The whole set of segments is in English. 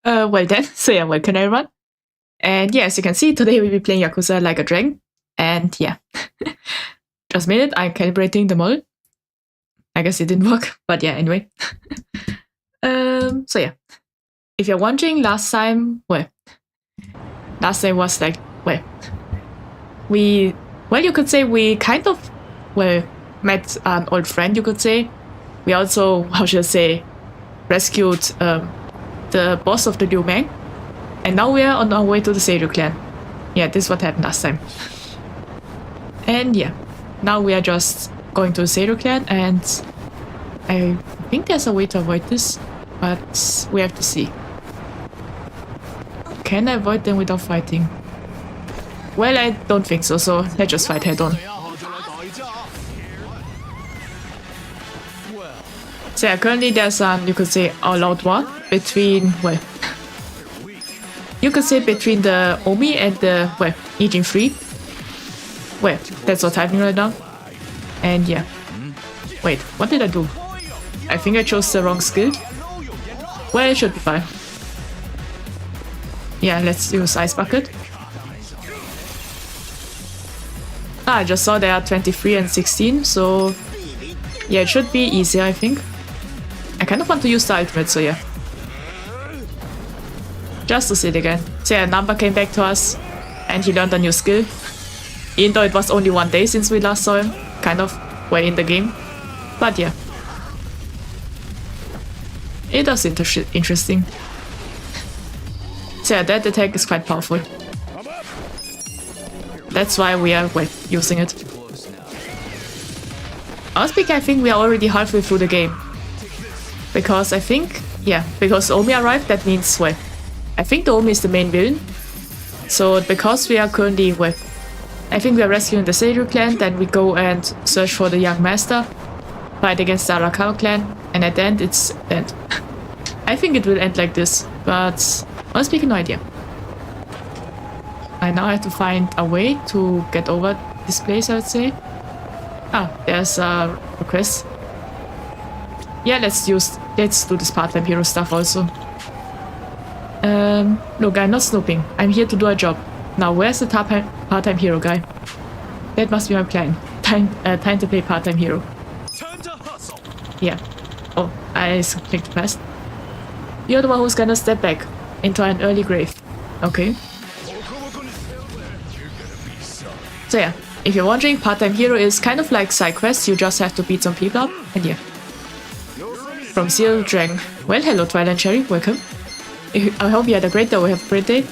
Well then, so yeah, welcome everyone. And yeah, as you can see, today we'll be playing Yakuza Like a Dragon. And yeah, just a minute, I'm calibrating the model. I guess it didn't work, but yeah, anyway. So yeah, if you're wondering, last time was like, you could say we kind of, met an old friend, you could say. We also, how should I say, rescued the boss of the Liu Meng. And now we are on our way to the Seiryu clan. Yeah, this is what happened last time. And yeah, now we are just going to the Seiryu clan, and I think there's a way to avoid this, but we have to see. Can I avoid them without fighting? Well, I don't think so, so let's just fight head on. So yeah, currently there's you could say all-out war between, you could say between the Omi and the, Ijin 3. Well, that's what's happening right now. And yeah. Wait, what did I do? I think I chose the wrong skill. Well, it should be fine. Yeah, let's use Ice Bucket. I just saw they are 23 and 16, so yeah, it should be easier, I think. I kind of want to use the ultimate, so yeah. Just to see it again. So yeah, Number came back to us, and he learned a new skill. Even though it was only 1 day since we last saw him, kind of, in the game. But yeah. It was interesting. So yeah, that attack is quite powerful. That's why we are, using it. Honestly, I think we are already halfway through the game. Because I think, because Omi arrived, that means, I think the Omi is the main villain. So because we are currently, I think we are rescuing the Seiryu clan, then we go and search for the young master, fight against the Arakawa clan, and at the end it's end. I think it will end like this, but honestly, no idea. I now have to find a way to get over this place, I would say. There's a request. Yeah, let's do this part-time hero stuff also. Look, I'm not snooping. I'm here to do a job. Now, where's the part-time hero guy? That must be my plan. Time to play part-time hero. Yeah. Oh, I clicked past. You're the one who's gonna step back into an early grave. Okay. So yeah, if you're wondering, part-time hero is kind of like side quests. You just have to beat some people up, and yeah. From Zero Dragon. Well, hello Twilight Cherry, welcome. I hope you had a great day, we have a great day.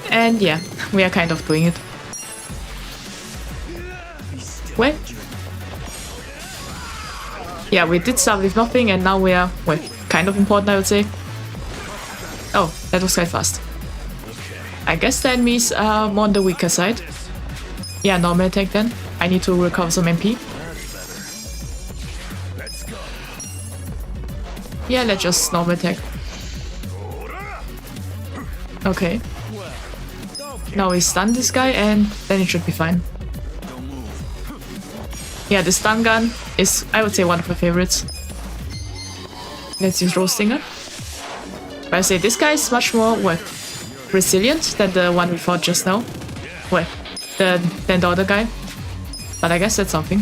And yeah, we are kind of doing it. Well, yeah, we did start with nothing, and now we are, kind of important, I would say. Oh, that was quite fast. I guess the enemies are more on the weaker side. Yeah, normal attack then. I need to recover some MP. Yeah, let's just normal attack. Okay. Now we stun this guy, and then it should be fine. Yeah, the stun gun is, I would say, one of my favorites. Let's use Roastinger. But I say this guy is much more, resilient than the one we fought just now. Than the other guy. But I guess that's something.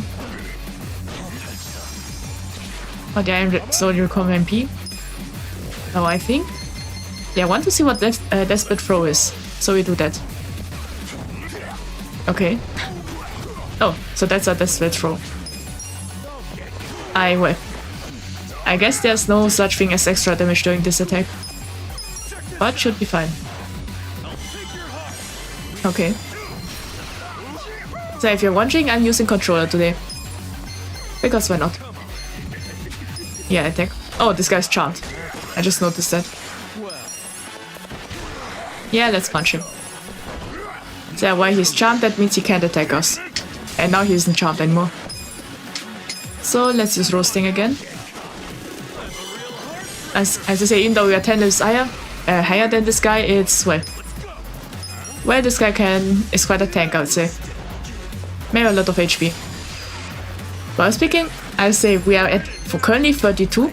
Oh, yeah, so you recover MP. Oh, I think. Yeah, I want to see what Desperate Throw is. So we do that. Okay. Oh, so that's a Desperate Throw. I guess there's no such thing as extra damage during this attack. But should be fine. Okay. So if you're wondering, I'm using controller today. Because why not? Yeah, attack. Oh, this guy's charmed. I just noticed that. Yeah, let's punch him. So while he's charmed, that means he can't attack us. And now he isn't charmed anymore. So let's use Roasting again. As I say, even though we are 10 levels higher than this guy, it's, this guy is quite a tank, I would say. Maybe a lot of HP. But speaking, I say we are at currently 32.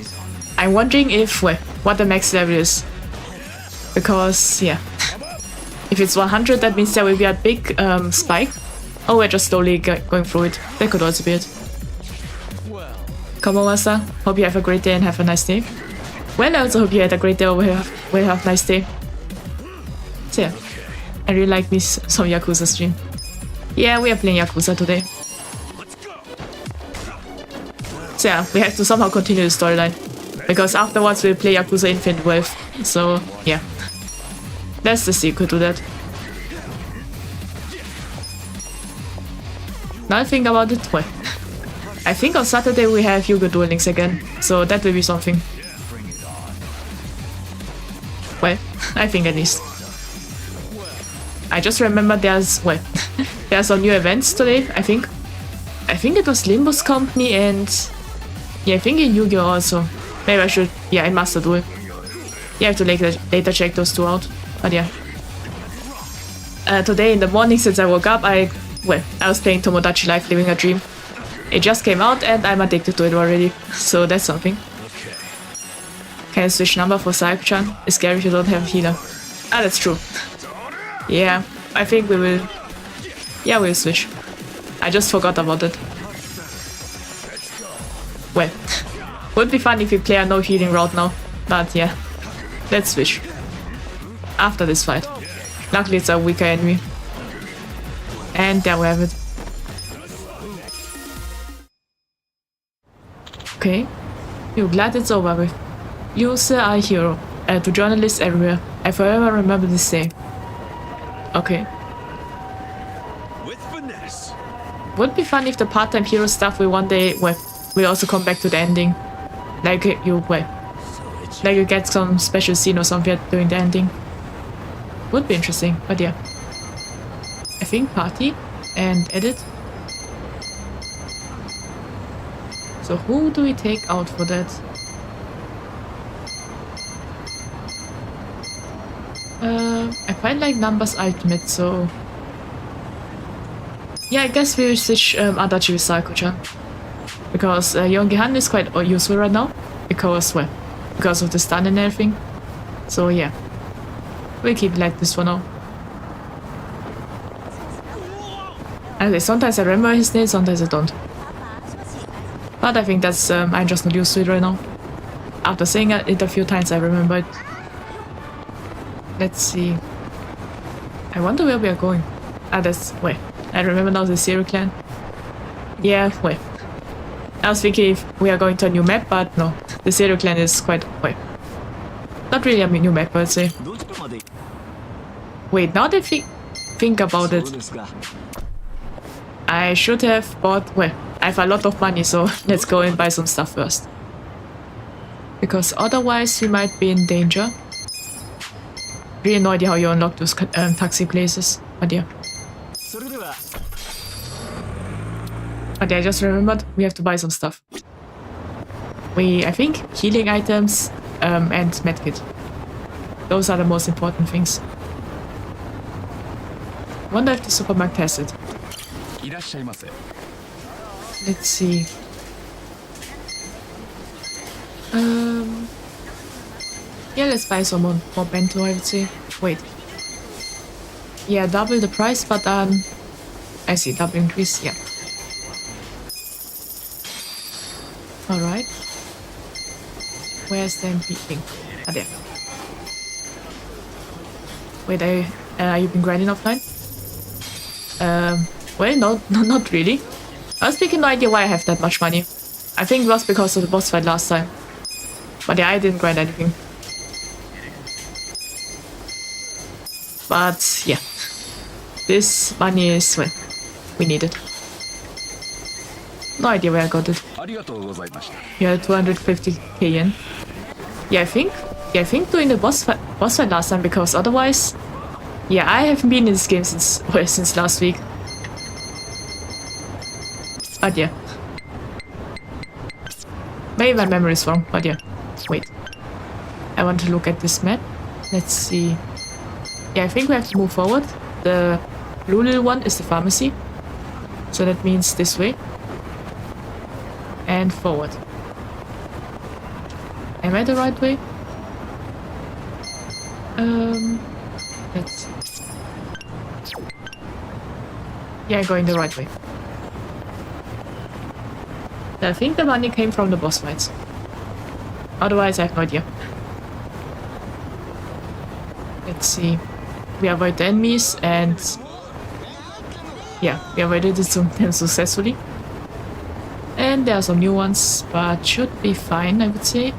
I'm wondering if, what the max level is. Because, yeah. If it's 100, that means there will be a big spike. Oh, we're just slowly going through it. That could also be it. Come on, Master. Hope you have a great day and have a nice day. Well, I also hope you had a great day or will have a nice day. So yeah, I really like this some Yakuza stream. Yeah, we are playing Yakuza today. So yeah, we have to somehow continue the storyline. Because afterwards we'll play Yakuza Infinite Wealth. So yeah. That's the sequel to that. Now I think about it, well, I think on Saturday we have Yugo Duel Links again, so that will be something. Well, I think at least. I just remember there's, well, there's some new events today, I think. I think it was Limbo's company and... yeah, I think in Yu-Gi-Oh! Also. Maybe I should, yeah, in Master Duel. You have to later check those two out, but yeah. Today in the morning since I woke up, I was playing Tomodachi Life Living a Dream. It just came out and I'm addicted to it already, so that's something. Can I switch number for Saiko-chan? It's scary if you don't have a healer. Ah, that's true. Yeah, I think we will... yeah, we'll switch. I just forgot about it. Well, would be fun if we play a no healing route now, but yeah. Let's switch. After this fight. Luckily it's a weaker enemy. And there we have it. Okay. You're glad it's over with. You, sir, are a hero. To journalists everywhere. I forever remember this day. Okay. With finesse. Would be fun if the part-time hero stuff will one day, will also come back to the ending. Like you get some special scene or something during the ending. Would be interesting, but yeah. I think party and edit. So who do we take out for that? I quite like Numbers Ultimate, so... yeah, I guess we'll switch Adachi with Saiko-chan. Because Yongi-han is quite useful right now. Because of the stun and everything. So yeah. We'll keep it like this for now. And sometimes I remember his name, sometimes I don't. But I think that's, I'm just not used to it right now. After saying it a few times, I remember it. Let's see. I wonder where we are going. Ah, that's, I remember now the Seiryu clan. Yeah, I was thinking if we are going to a new map, but no. The Seiryu clan is quite, not really a new map, I'd say. Wait, now that I think about it. I should have bought, I have a lot of money, so let's go and buy some stuff first. Because otherwise we might be in danger. Really no idea how you unlock those taxi places, but yeah. But yeah, I just remembered we have to buy some stuff. I think healing items and medkit. Those are the most important things. Wonder if the supermarket has it. Let's see. Yeah, let's buy some more bento, I would say. Wait. Yeah, double the price, but I see, double increase, yeah. Alright. Where's the MP thing? Ah, there. Wait, are you been grinding offline? Well, no, not really. I was thinking no idea why I have that much money. I think it was because of the boss fight last time. But yeah, I didn't grind anything. But yeah. This money is, we need it. No idea where I got it. Yeah, 250k yen. Yeah, I think doing the boss fight last time, because otherwise... yeah, I haven't been in this game since last week. But yeah. Maybe my memory is wrong, but yeah. Wait. I want to look at this map. Let's see. Yeah, I think we have to move forward. The blue little one is the pharmacy. So that means this way. And forward. Am I the right way? Let's... Yeah, going the right way. I think the money came from the boss fights. Otherwise, I have no idea. Let's see. We avoid the enemies and... Yeah, we avoided them successfully. And there are some new ones, but should be fine, I would say.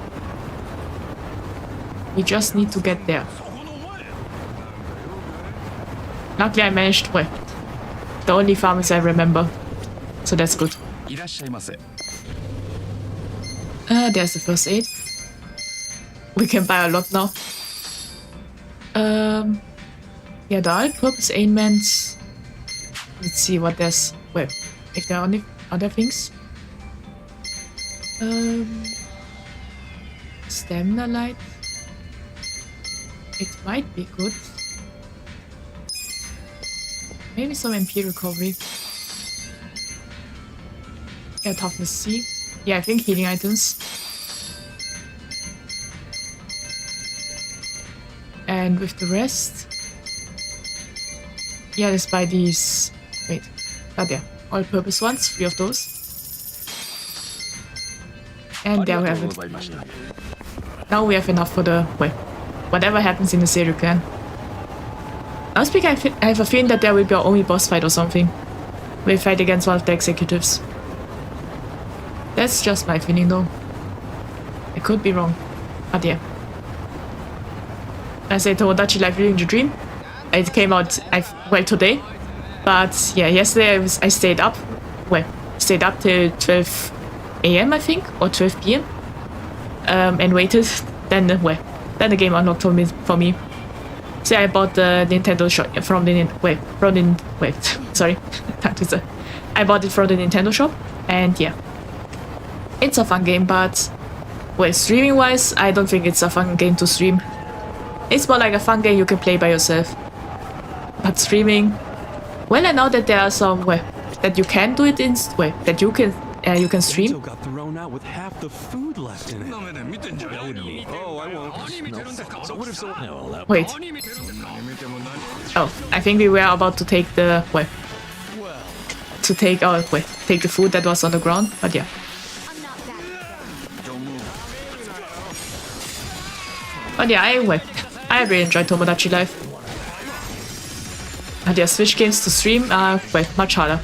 We just need to get there. Luckily I managed, well, the only farmers I remember. So that's good. There's the first aid. We can buy a lot now. Yeah, the all-purpose ailments. Let's see what there's. Well, if there are any other things. Stamina light. It might be good. Maybe some MP recovery. Yeah, toughness C. Yeah, I think healing items. And with the rest... Yeah, let's buy these... Wait. Ah, there. All-purpose ones. 3 of those. And there we have it. Now we have enough for the... Well, whatever happens in the Seiryu clan. Last week I have a feeling that there will be our only boss fight or something. We'll fight against one of the executives. That's just my feeling though. I could be wrong. But yeah. I said Tomodachi Life Living the Dream. It came out well today. But yeah, yesterday I stayed up. Well, stayed up till 12 AM I think, or 12 PM. And waited. Then the game unlocked for me. So I bought the Nintendo shop from the sorry, I bought it from the Nintendo shop, and yeah, it's a fun game, but well, streaming wise, I don't think it's a fun game to stream. It's more like a fun game you can play by yourself. But streaming, well, I know that there are some that you can do it in that you can stream. Bento got thrown out with half the food left in it. Oh, I won't. No. So what if someone... Wait. Oh, I think we were about to take the take the food that was on the ground, but yeah. But yeah, I really enjoyed Tomodachi Life. And yeah, Switch games to stream are much harder.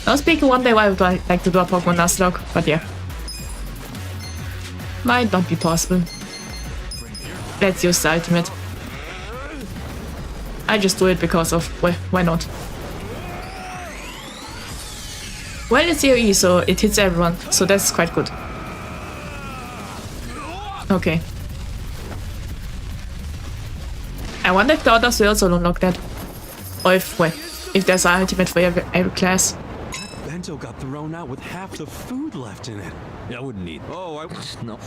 I was thinking one day I would like to do a Pokemon Nuzlocke, but yeah. Might not be possible. Let's use the ultimate. I just do it because of, why not? Well, it's AoE, so it hits everyone, so that's quite good. Okay. I wonder if the others will also unlock that. Or if there's an ultimate for every class. Bento got thrown out with half the food left in it. I wouldn't eat. Oh, No.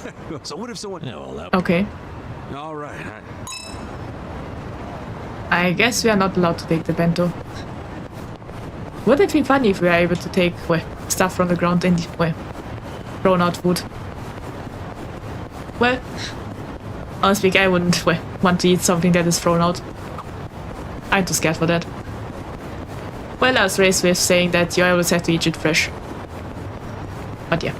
So what if someone... Yeah, well, Okay. All right. I guess we are not allowed to take the bento. Would it be funny if we are able to take stuff from the ground and thrown out food? Well, honestly, I wouldn't want to eat something that is thrown out. I'm too scared for that. Well, I was raised with saying that you always have to eat it fresh. But yeah.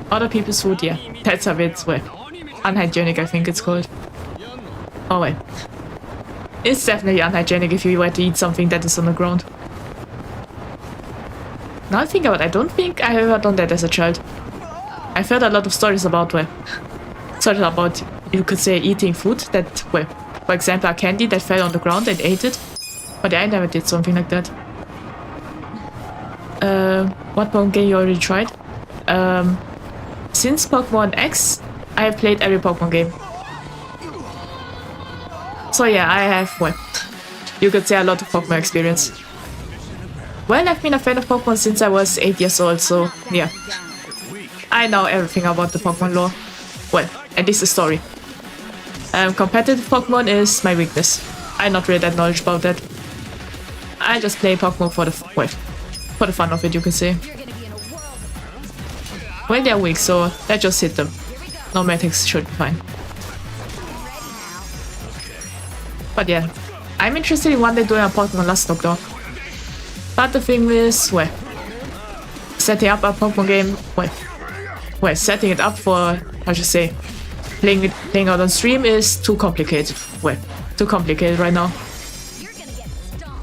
Other people's food, yeah. That's a bit, unhygienic, I think it's called. Oh wait. It's definitely unhygienic if you were to eat something that is on the ground. Now I think about it, I don't think I ever done that as a child. I've heard a lot of stories about, you could say, eating food that, for example, a candy that fell on the ground and ate it. But I never did something like that. What Pokemon game you already tried? Since Pokemon X, I have played every Pokemon game. So yeah, I have, you could say a lot of Pokemon experience. Well, I've been a fan of Pokemon since I was 8 years old, so yeah. I know everything about the Pokemon lore. Well, at least the story. Competitive Pokemon is my weakness. I'm not really that knowledgeable about that. I just play Pokemon for the fun of it, you could say. Well, they're weak, so let's just hit them. Nomadics should be fine. But yeah, I'm interested in what they're doing on Pokemon Last Lockdown. But the thing is, well, setting up a Pokemon game, well, setting it up for, how should I say, playing out on stream is too complicated. Well, too complicated right now.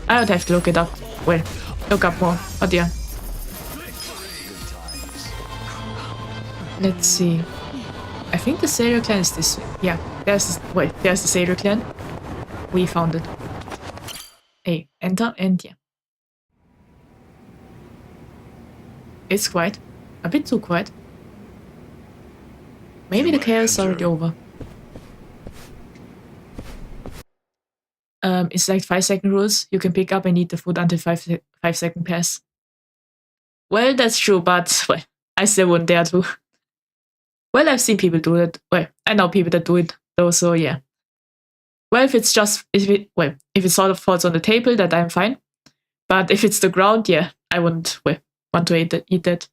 I would have to look it up. Well, look up more. But yeah. Let's see. I think the Seiryu clan is this way. Yeah, there's the Seiryu clan. We found it. Hey, enter and yeah. It's quiet. A bit too quiet. Maybe the chaos is already over. It's like 5-second rules. You can pick up and eat the food until 5-second pass. Well, that's true, but well, I still wouldn't dare to. Well, I've seen people do it. Well, I know people that do it though, so yeah. Well, if it's just if it sort of falls on the table, that I'm fine. But if it's the ground, yeah, I wouldn't want to eat that.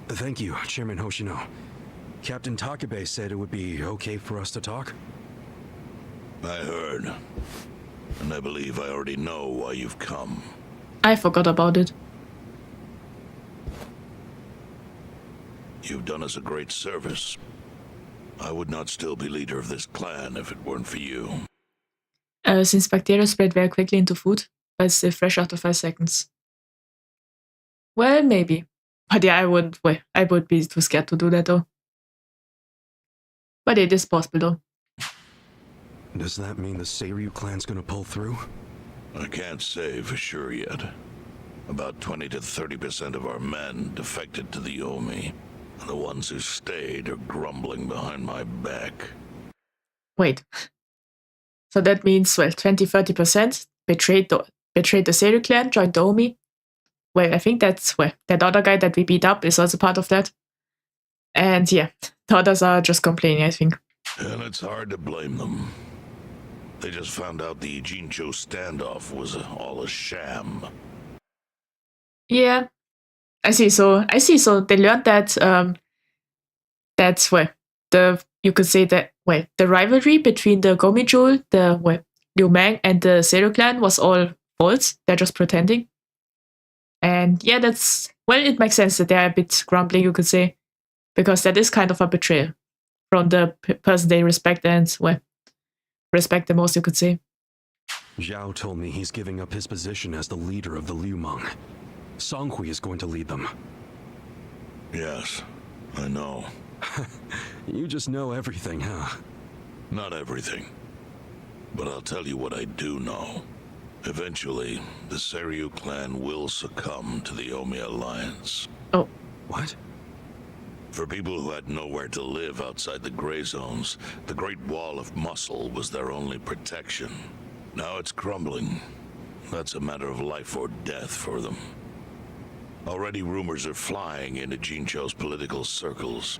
Thank you, Chairman Hoshino. Captain Takabe said it would be okay for us to talk. I heard. And I believe I already know why you've come. I forgot about it. You've done us a great service. I would not still be leader of this clan if it weren't for you. Since bacteria spread very quickly into food, but it's still fresh after 5 seconds. Well, maybe. But yeah, I would be too scared to do that though. But it is possible though. Does that mean the Seiryu clan's gonna pull through? I can't say for sure yet. About 20 to 30% of our men defected to the Omi. And the ones who stayed are grumbling behind my back. Wait. So that means, well, 20-30% betrayed the Seiryu clan, joined the Omi. Well, I think that's, well, that other guy that we beat up is also part of that. And yeah, the others are just complaining, I think. And it's hard to blame them. They just found out the Jincho standoff was all a sham. Yeah, I see. So they learned that that's you could say that the rivalry between the Gomijul, the Liu Meng, and the Seiryu clan was all false. They're just pretending. And yeah, it makes sense that they're a bit grumbling, you could say, because that is kind of a betrayal from the person they respect and respect the most, you could say. Zhao told me he's giving up his position as the leader of the Liu Meng. Songhui is going to lead them. Yes, I know. You just know everything, huh? Not everything. But I'll tell you what I do know. Eventually, the Seiryu clan will succumb to the Omi Alliance. Oh. What? For people who had nowhere to live outside the gray zones, the Great Wall of Muscle was their only protection. Now it's crumbling. That's a matter of life or death for them. Already rumors are flying into Jincho's political circles.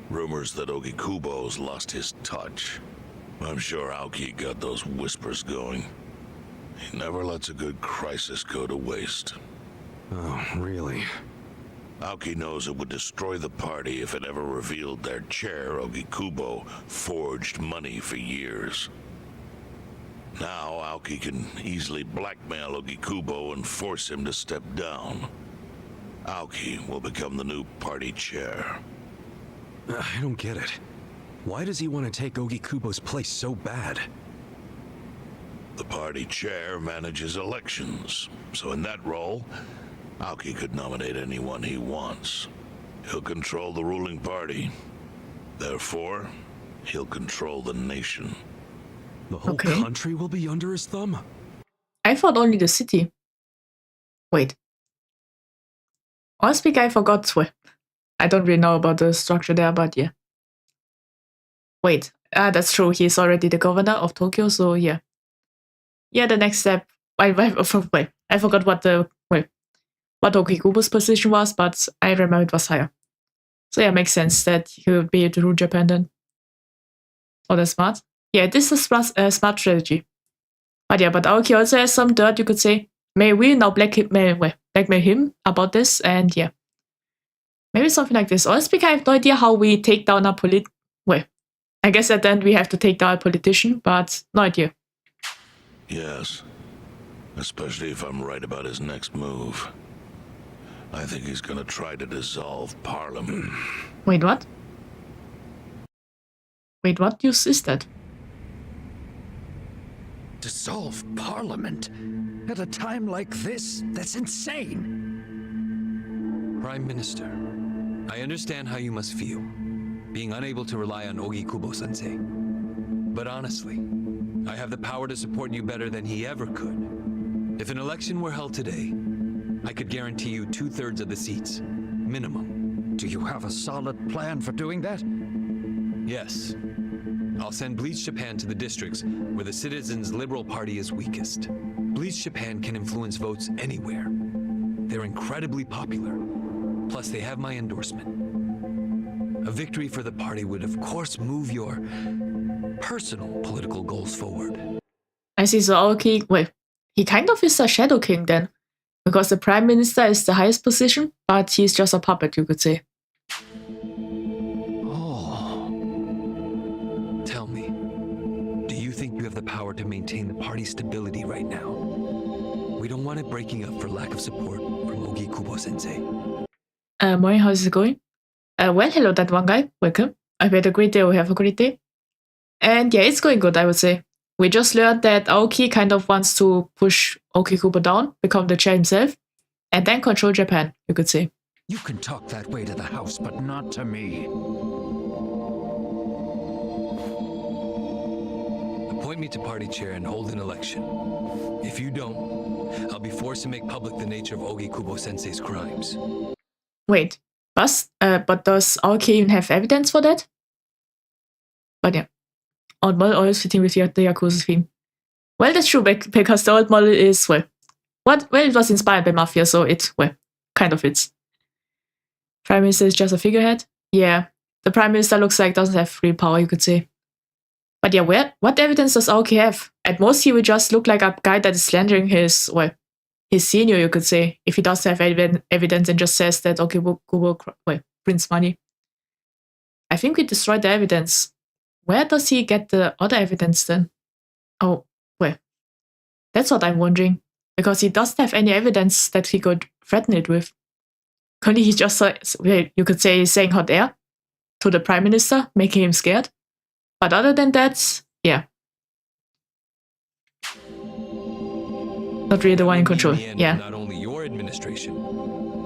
Rumors that Ogikubo's lost his touch. I'm sure Aoki got those whispers going. He never lets a good crisis go to waste. Oh, really? Aoki knows it would destroy the party if it ever revealed their chair, Ogikubo, forged money for years. Now Aoki can easily blackmail Ogikubo and force him to step down. Aoki will become the new party chair. I don't get it. Why does he want to take Ogikubo's place so bad? The party chair manages elections, so in that role, Aoki could nominate anyone he wants. He'll control the ruling party. Therefore, he'll control the nation. The whole country will be under his thumb? I thought only the city. Wait. Honestly, I forgot. I don't really know about the structure there, but yeah. Wait, that's true. He's already the governor of Tokyo, so yeah. Yeah, the next step. I forgot what Okikubo's position was, but I remember it was higher. So yeah, makes sense that he would be able to rule Japan then. Oh, that's smart. Yeah, this is a smart strategy. But yeah, but Aoki also has some dirt, you could say. May we now blackmail him about this, and yeah. Maybe something like this. Honestly, I have no idea how we take down a I guess at the end we have to take down a politician, but no idea. Yes. Especially if I'm right about his next move. I think he's gonna try to dissolve Parliament. Wait, what? Wait, what use is that? Dissolve Parliament? At a time like this? That's insane. Prime Minister, I understand how you must feel, being unable to rely on Ogi Kubo-sensei. But honestly, I have the power to support you better than he ever could. If an election were held today, I could guarantee you 2/3 of the seats, minimum. Do you have a solid plan for doing that? Yes. I'll send Bleach Japan to the districts where the Citizens' Liberal Party is weakest. Bleach Japan can influence votes anywhere. They're incredibly popular. Plus, they have my endorsement. A victory for the party would, of course, move your personal political goals forward. I see, so Aoki, well, he kind of is a Shadow King then. Because the Prime Minister is the highest position, but he's just a puppet, you could say. Oh. Tell me, do you think you have the power to maintain the party's stability right now? We don't want it breaking up for lack of support from Ogi Kubo-sensei. Morning, how's it going? Well, hello, that one guy. Welcome. I hope you had a great day or have a great day. And yeah, it's going good, I would say. We just learned that Aoki kind of wants to push Ogi Kubo down, become the chair himself, and then control Japan, you could say. You can talk that way to the house, but not to me. Appoint me to party chair and hold an election. If you don't, I'll be forced to make public the nature of Ogi Kubo-sensei's crimes. Wait, but does Aoki even have evidence for that? But yeah. Old model always fitting with the Yakuza theme. Well, that's true, because the old model is, well, it was inspired by Mafia, so it, well, kind of fits. Prime Minister is just a figurehead? Yeah, the Prime Minister looks like doesn't have real power, you could say. But yeah, what evidence does Aoki have? At most, he would just look like a guy that is slandering his senior, you could say, if he does have evidence and just says that Ogi Kubo, prints money. I think we destroyed the evidence. Where does he get the other evidence then? Oh, well, that's what I'm wondering. Because he doesn't have any evidence that he could threaten it with. Only he just, you could say, he's saying hot air to the Prime Minister, making him scared. But other than that, yeah. Not really the one in control, yeah. Not only your administration,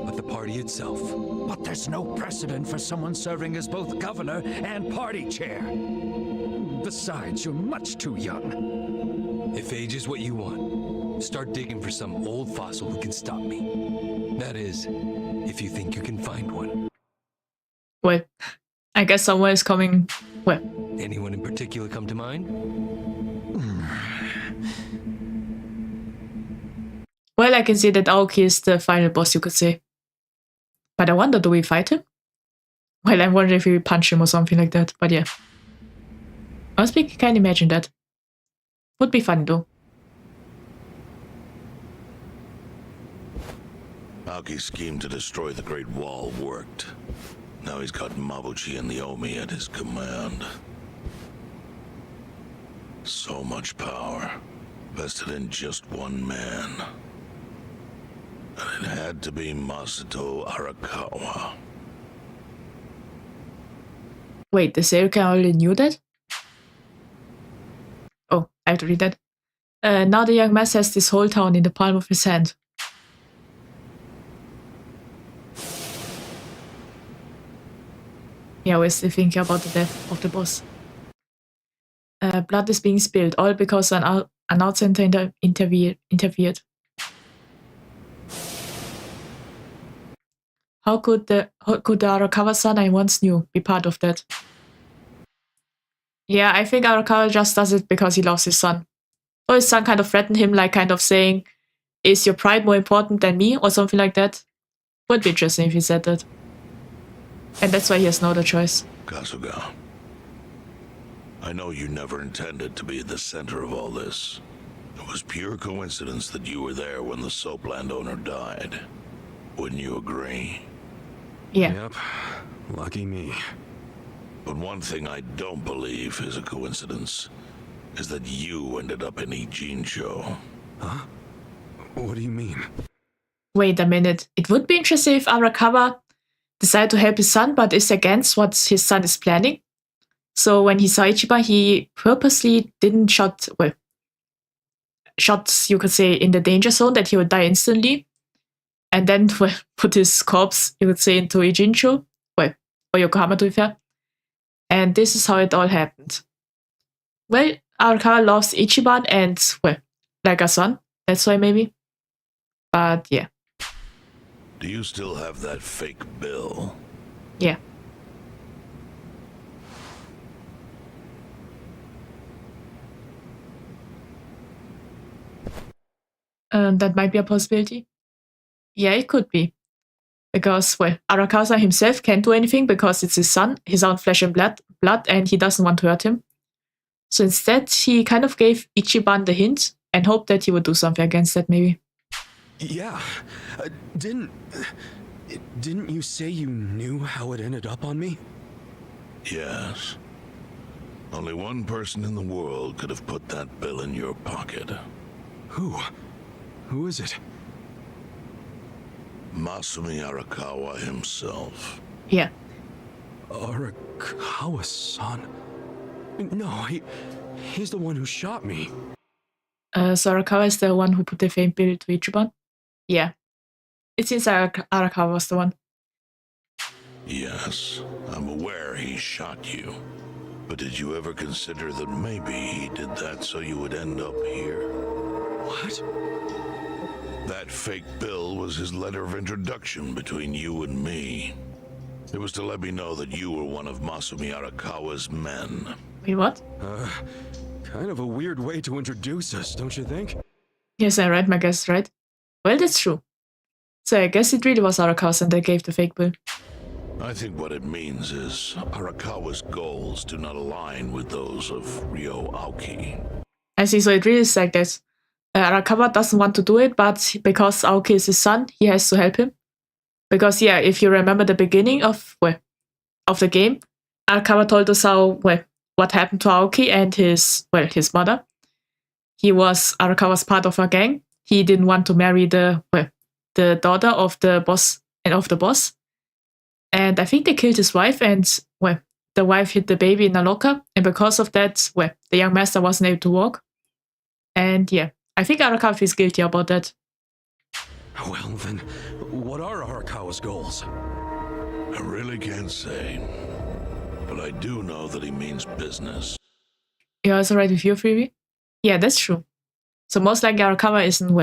but the party itself. But there's no precedent for someone serving as both governor and party chair. Besides, you're much too young. If age is what you want, start digging for some old fossil who can stop me. That is, if you think you can find one. Well, I guess someone is coming. Well, anyone in particular come to mind? Well, I can see that Aoki is the final boss, you could say. But I wonder, do we fight him? Well, I'm wondering if we punch him or something like that, but yeah. Honestly, I can't imagine that. Would be fun though. Aoki's scheme to destroy the Great Wall worked. Now he's got Mabuchi and the Omi at his command. So much power, vested in just one man. And it had to be Masato Arakawa. Wait, the Seiryu already knew that? Oh, I have to read that. Now the young man has this whole town in the palm of his hand. Yeah, we're still thinking about the death of the boss. Blood is being spilled, all because an outsider interfered. How could the Arakawa-san I once knew be part of that? Yeah, I think Arakawa just does it because he loves his son. Or his son kind of threatened him, like kind of saying, "Is your pride more important than me?" or something like that. Would be interesting if he said that. And that's why he has no other choice. Kasuga, I know you never intended to be at the center of all this. It was pure coincidence that you were there when the soap landowner died. Wouldn't you agree? Yeah. Yep. Lucky me. But one thing I don't believe is a coincidence, is that you ended up in Ijincho. Huh? What do you mean? Wait a minute. It would be interesting if Arakawa decided to help his son, but is against what his son is planning. So when he saw Ichiban, he purposely didn't shot, you could say, in the danger zone that he would die instantly. And then put his corpse, you could say, into Ijincho, or Yokohama to be fair. And this is how it all happened. Well, Arakawa loves Ichiban and, like a son. That's why maybe. But yeah. Do you still have that fake bill? Yeah. That might be a possibility. Yeah, it could be. Because, Arakawa himself can't do anything because it's his son, his own flesh and blood, and he doesn't want to hurt him. So instead, he kind of gave Ichiban the hint and hoped that he would do something against that, maybe. Yeah. Didn't you say you knew how it ended up on me? Yes. Only one person in the world could have put that bill in your pocket. Who? Who is it? Masumi Arakawa himself. Yeah. Arakawa-san? No, he's the one who shot me. So Arakawa is the one who put the fake bill to Ichiban? Yeah. It seems Arakawa was the one. Yes, I'm aware he shot you. But did you ever consider that maybe he did that so you would end up here? What? That fake bill was his letter of introduction between you and me. It was to let me know that you were one of Masumi Arakawa's men. Wait, what? Kind of a weird way to introduce us, don't you think? Yes, I read my guess, right? Well, that's true. So I guess it really was Arakawa that gave the fake bill. I think what it means is Arakawa's goals do not align with those of Ryo Aoki. I see, so it really is like that. Arakawa doesn't want to do it, but because Aoki is his son, he has to help him. Because, yeah, if you remember the beginning of the game, Arakawa told us what happened to Aoki and his mother. Arakawa's part of a gang. He didn't want to marry the daughter of the boss and of the boss. And I think they killed his wife, and the wife hid the baby in a locker, and because of that, the young master wasn't able to walk. And yeah, I think Arakawa feels guilty about that. Well then, what are Arakawa's goals? I really can't say. But I do know that he means business. You're also right with your freebie? Yeah, that's true. So most likely Arakawa isn't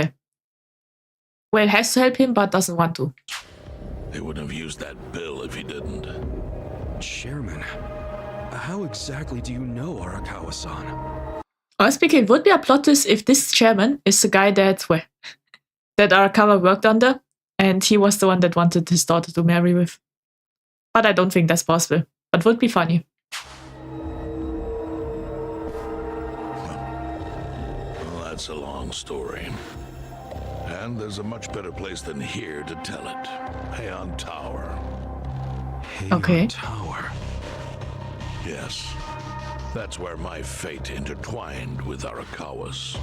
has to help him, but doesn't want to. He wouldn't have used that bill if he didn't. Chairman, how exactly do you know Arakawa-san? Honestly speaking, it would be a plot twist if this chairman is the guy that Arakawa worked under, and he was the one that wanted his daughter to marry with. But I don't think that's possible. But would be funny. Well, that's a long story. And there's a much better place than here to tell it. Heian Tower. Okay. Tower. Yes. That's where my fate intertwined with Arakawa's.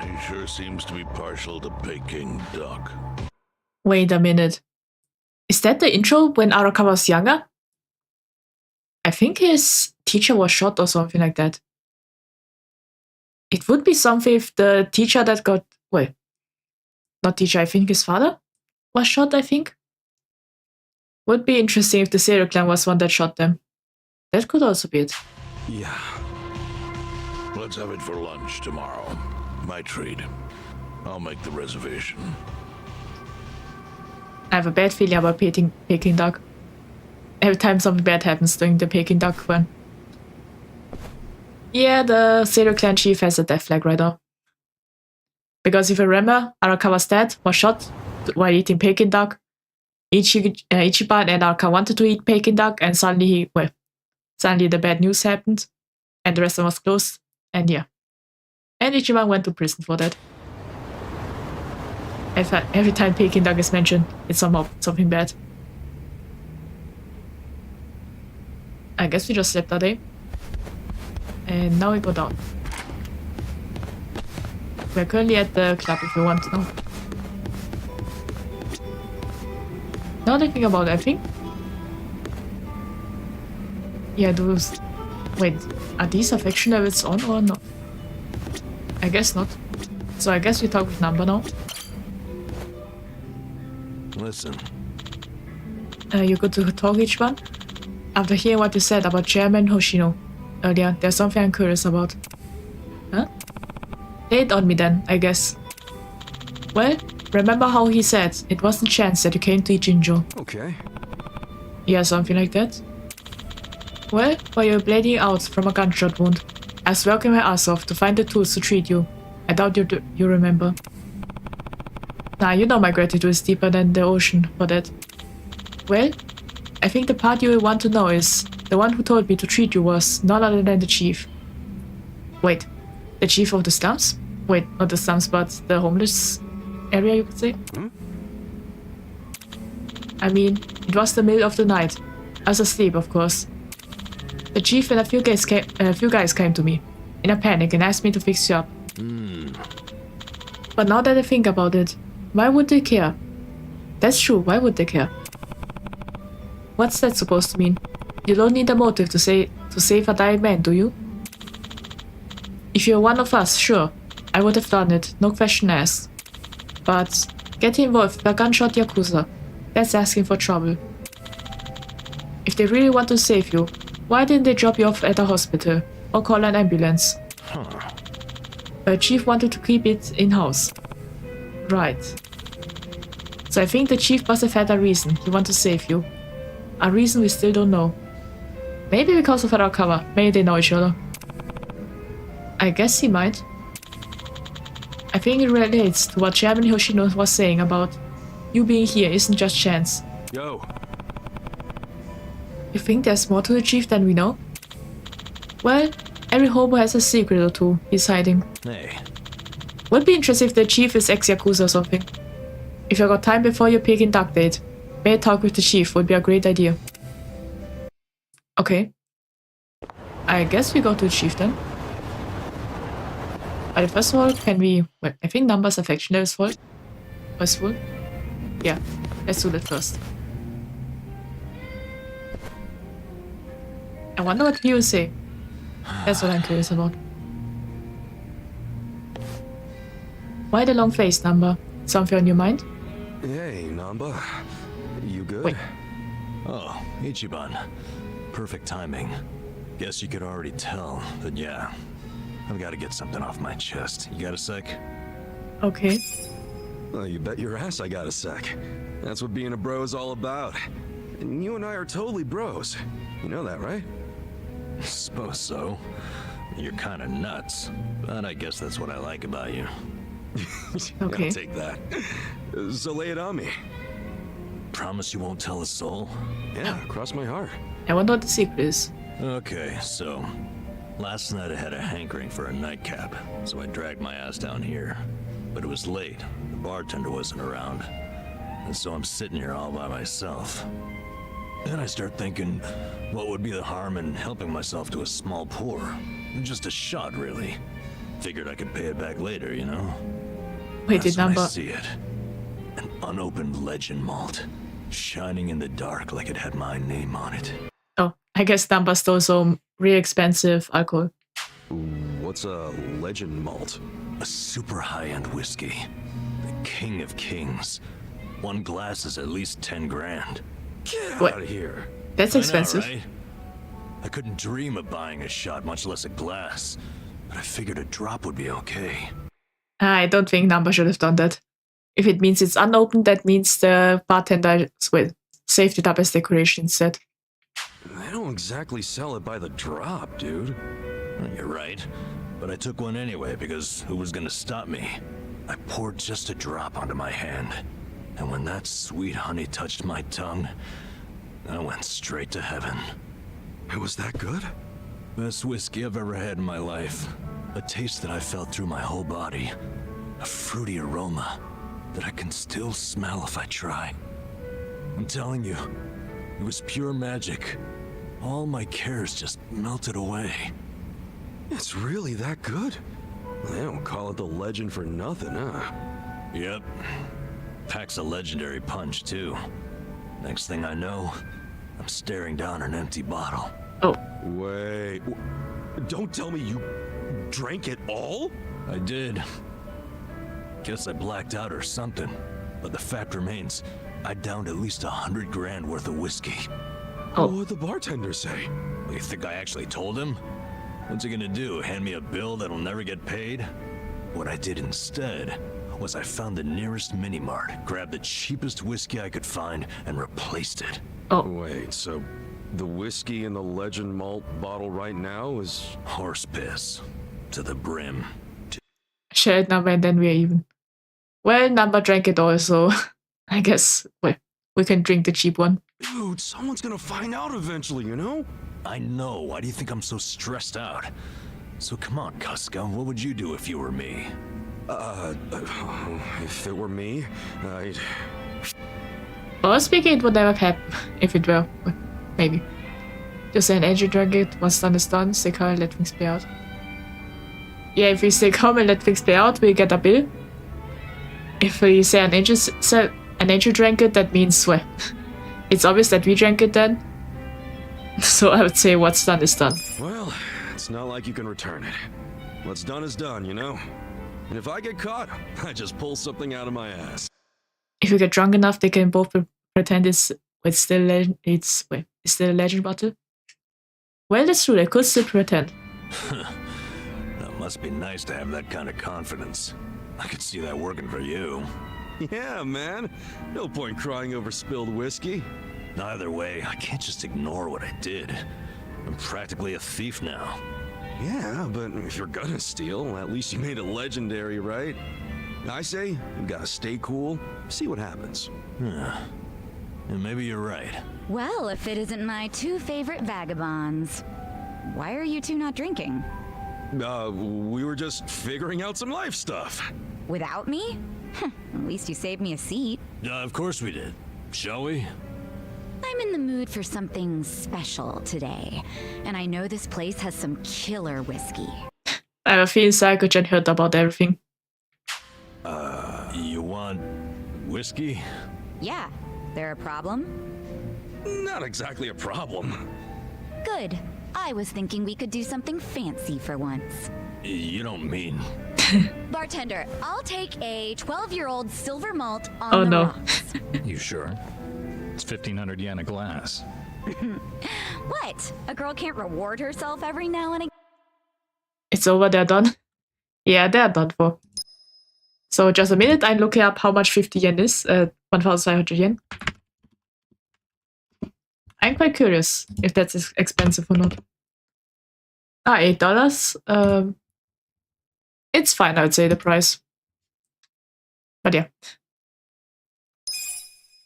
He sure seems to be partial to Peking duck. Wait a minute. Is that the intro when Arakawa was younger? I think his teacher was shot or something like that. It would be something if the teacher that got... not teacher, I think his father was shot, I think. Would be interesting if the Seiryu clan was one that shot them. That could also be it. Yeah. Let's have it for lunch tomorrow. My treat. I'll make the reservation. I have a bad feeling about Peking duck. Every time something bad happens during the Peking duck run. Yeah, the Seiryu clan chief has a death flag right now. Because if you remember, Arakawa's dad was shot while eating Peking duck. Ichiban and Arakawa wanted to eat Peking duck, and suddenly the bad news happened, and the restaurant was closed, and yeah. And Ichiban went to prison for that. Every time Peking duck is mentioned, it's somehow something bad. I guess we just slept that day. And now we go down. We're currently at the club if you want to know. Now that I think about it, I think... Yeah, those... Wait, are these affection levels on or not? I guess not. So I guess we talk with Number now. Listen, You go to talk each one? After hearing what you said about Chairman Hoshino earlier, there's something I'm curious about. Huh? Lay it on me then, I guess. Well, remember how he said it wasn't chance that you came to Ijinjo? Okay. Yeah, something like that. Well, while you were bleeding out from a gunshot wound, I was working my ass off to find the tools to treat you. I doubt you remember. Nah, you know my gratitude is deeper than the ocean for that. Well, I think the part you will want to know is the one who told me to treat you was none other than the chief. Wait, the chief of the slums? Wait, not the slums, but the homeless area, you could say? I mean, it was the middle of the night. I was asleep, of course. The chief and a few guys came to me, in a panic, and asked me to fix you up. But now that I think about it, why would they care? That's true, why would they care? What's that supposed to mean? You don't need a motive to save a dying man, do you? If you're one of us, sure, I would have done it, no question asked. But getting involved with a gunshot Yakuza, that's asking for trouble. If they really want to save you, why didn't they drop you off at a hospital or call an ambulance? The chief wanted to keep it in-house. Right. So I think the chief must have had a reason he wanted to save you. A reason we still don't know. Maybe because of our cover. Maybe they know each other. I guess he might. I think it relates to what Chairman Hoshino was saying about you being here isn't just chance. Yo. You think there's more to the chief than we know? Well, every hobo has a secret or two he's hiding. hey, Would be interesting if the chief is ex-Yakuza or something. If you got time before your pig induct date, maybe talk with the chief would be a great idea. Okay. I guess we go to the chief then. But first of all, can we... Well, I think Number's affection level is full. Was full? Yeah, let's do that first. I wonder what he will say. That's what I'm curious about. Why the long face, Number? Something on your mind? Hey, Namba. You good? Wait. Oh, Ichiban. Perfect timing. Guess you could already tell, but yeah. I've got to get something off my chest. You got a sec? Okay. Well, you bet your ass I got a sec. That's what being a bro is all about. And you and I are totally bros. You know that, right? Suppose so. You're kind of nuts, but I guess that's what I like about you. Okay. I'll take that. So lay it on me. Promise you won't tell a soul? Yeah, cross my heart. I wonder what the secret is. Okay, so... Last night I had a hankering for a nightcap, so I dragged my ass down here. But it was late. The bartender wasn't around. And so I'm sitting here all by myself. Then I start thinking, what would be the harm in helping myself to a small pour? Just a shot, really. Figured I could pay it back later, you know? Wait, That's did when I Number... see it. An unopened legend malt, shining in the dark like it had my name on it. Oh, I guess Number stole some really expensive alcohol. What's a legend malt? A super high-end whiskey. The king of kings. One glass is at least 10 grand. Get What? out of here. That's expensive. I know, right? I couldn't dream of buying a shot, much less a glass. But I figured a drop would be okay. I don't think Number should have done that. If it means it's unopened, that means the bartender saved it up as decoration instead. They don't exactly sell it by the drop, dude. You're right. But I took one anyway, because who was gonna stop me? I poured just a drop onto my hand. And when that sweet honey touched my tongue, I went straight to heaven. It was that good? Best whiskey I've ever had in my life. A taste that I felt through my whole body. A fruity aroma that I can still smell if I try. I'm telling you, it was pure magic. All my cares just melted away. It's really that good? They don't call it the legend for nothing, huh? Yep. Packs a legendary punch, too. Next thing I know, I'm staring down an empty bottle. Oh, Wait, don't tell me you drank it all? I did. Guess I blacked out or something. But the fact remains, I downed at least 100 grand worth of whiskey. Oh. What would the bartender say? You think I actually told him? What's he gonna do, hand me a bill that'll never get paid? What I did instead was I found the nearest mini-mart, grabbed the cheapest whiskey I could find, and replaced it. oh, Wait, so the whiskey in the Legend Malt bottle right now is... Horse piss. To the brim. shared number and then we're even. Well, number drank it all, so I guess we can drink the cheap one. Dude, someone's gonna find out eventually, you know? I know. Why do you think I'm so stressed out? So come on, Kuska. What would you do if you were me? If it were me, I'd... Well, speaking, it would never happen if it were. Well, maybe. Just say an agent drank it, what's done is done, stay calm, let things play out. Yeah, if we stay calm and let things play out, we get a bill. If we say an agent drank it, that means, well, it's obvious that we drank it then. So I would say what's done is done. Well, it's not like you can return it. What's done is done, you know? And if I get caught, I just pull something out of my ass. If we get drunk enough, they can both pretend it's still a legend bottle. Well, that's true. They could still pretend. That must be nice to have that kind of confidence. I could see that working for you. Yeah, man. No point crying over spilled whiskey. Either way, I can't just ignore what I did. I'm practically a thief now. Yeah, but if you're gonna steal, at least you made it legendary, right? I say, you gotta stay cool, see what happens. Yeah. And maybe you're right. Well, if it isn't my two favorite vagabonds. Why are you two not drinking? We were just figuring out some life stuff. Without me? At least you saved me a seat. Of course we did. Shall we? I'm in the mood for something special today, and I know this place has some killer whiskey. I have a feeling Psycho-Jen heard about everything. You want whiskey? Yeah, there a problem? Not exactly a problem. Good. I was thinking we could do something fancy for once. You don't mean... Bartender, I'll take a 12-year-old silver malt on Oh, the no. rocks. You sure? It's 1,500 yen a glass. What? A girl can't reward herself every now and again? It's over, they're done. Yeah, they're done for. So just a minute, I'm looking up how much 50 yen is. 1,500 yen. I'm quite curious if that's expensive or not. $8. It's fine, I would say, the price. But yeah.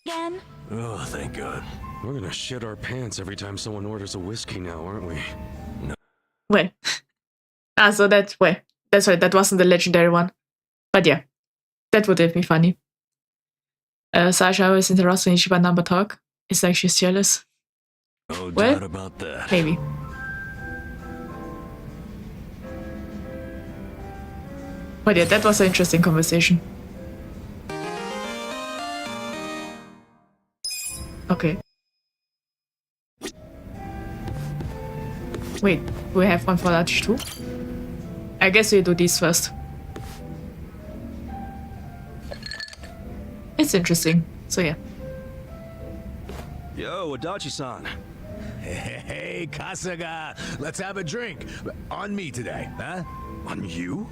Again? Oh, thank God. We're gonna shit our pants every time someone orders a whiskey now, aren't we? Well. So that's right, that wasn't the legendary one. But yeah. That would have been funny. Sasha always interrupts when Ichiban number talk. It's like she's jealous. No Well, doubt about that. Maybe. But yeah, that was an interesting conversation. Okay. Wait, do we have one for that too? I guess we do these first. It's interesting, so yeah. Yo, Adachi-san. Hey, Kasuga, let's have a drink. On me today, huh? On you?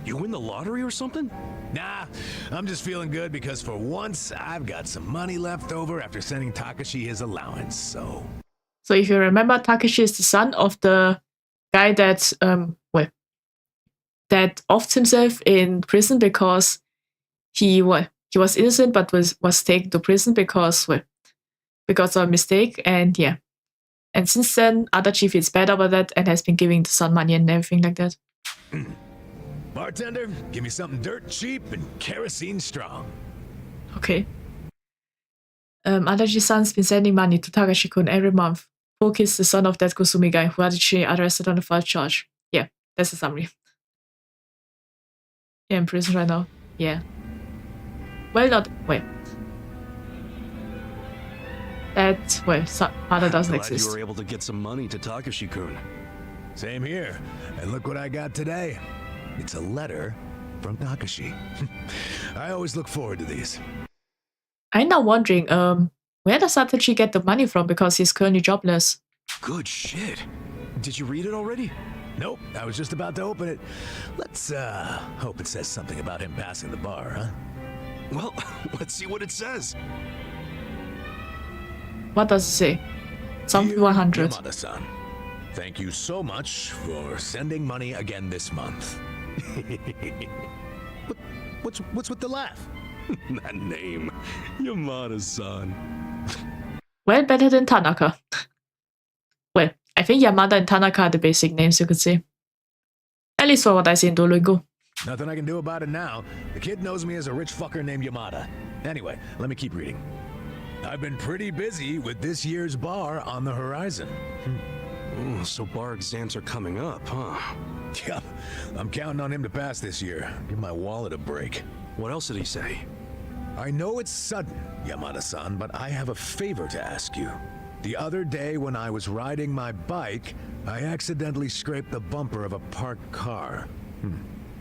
You win the lottery or something? Nah, I'm just feeling good because for once, I've got some money left over after sending Takashi his allowance, so... So if you remember, Takeshi is the son of the guy that, that offed himself in prison because he was innocent but was taken to prison because of a mistake, and yeah. And since then, Adachi feels bad about that and has been giving the son money and everything like that. Bartender, give me something dirt cheap and kerosene strong. Okay. Adachi-san's been sending money to Takashi-kun every month Book is the son of that Kusumi guy who had she arrested on a false charge. Yeah, that's the summary. Yeah, in prison right now. Yeah. Well, not... Wait. That... Well, father doesn't Glad exist. you were able to get some money to Takashi-kun. Same here. And look what I got today. It's a letter from Takashi. I always look forward to these. I'm now wondering, where does Satoshi get the money from because he's currently jobless? Good shit. Did you read it already? Nope, I was just about to open it. Let's, hope it says something about him passing the bar, huh? Well, let's see what it says. What does it say? Something Dear 100. Yamada-san, thank you so much for sending money again this month. What's with the laugh? That name. Yamada-san. Well, better than Tanaka. Well, I think Yamada and Tanaka are the basic names you could say. At least for what I see in Duolingo. Nothing I can do about it now. The kid knows me as a rich fucker named Yamada. Anyway, let me keep reading. I've been pretty busy with this year's bar on the horizon. Oh, so bar exams are coming up, huh? Yep, I'm counting on him to pass this year. Give my wallet a break. What else did he say? I know it's sudden, Yamada-san, but I have a favor to ask you. The other day when I was riding my bike, I accidentally scraped the bumper of a parked car.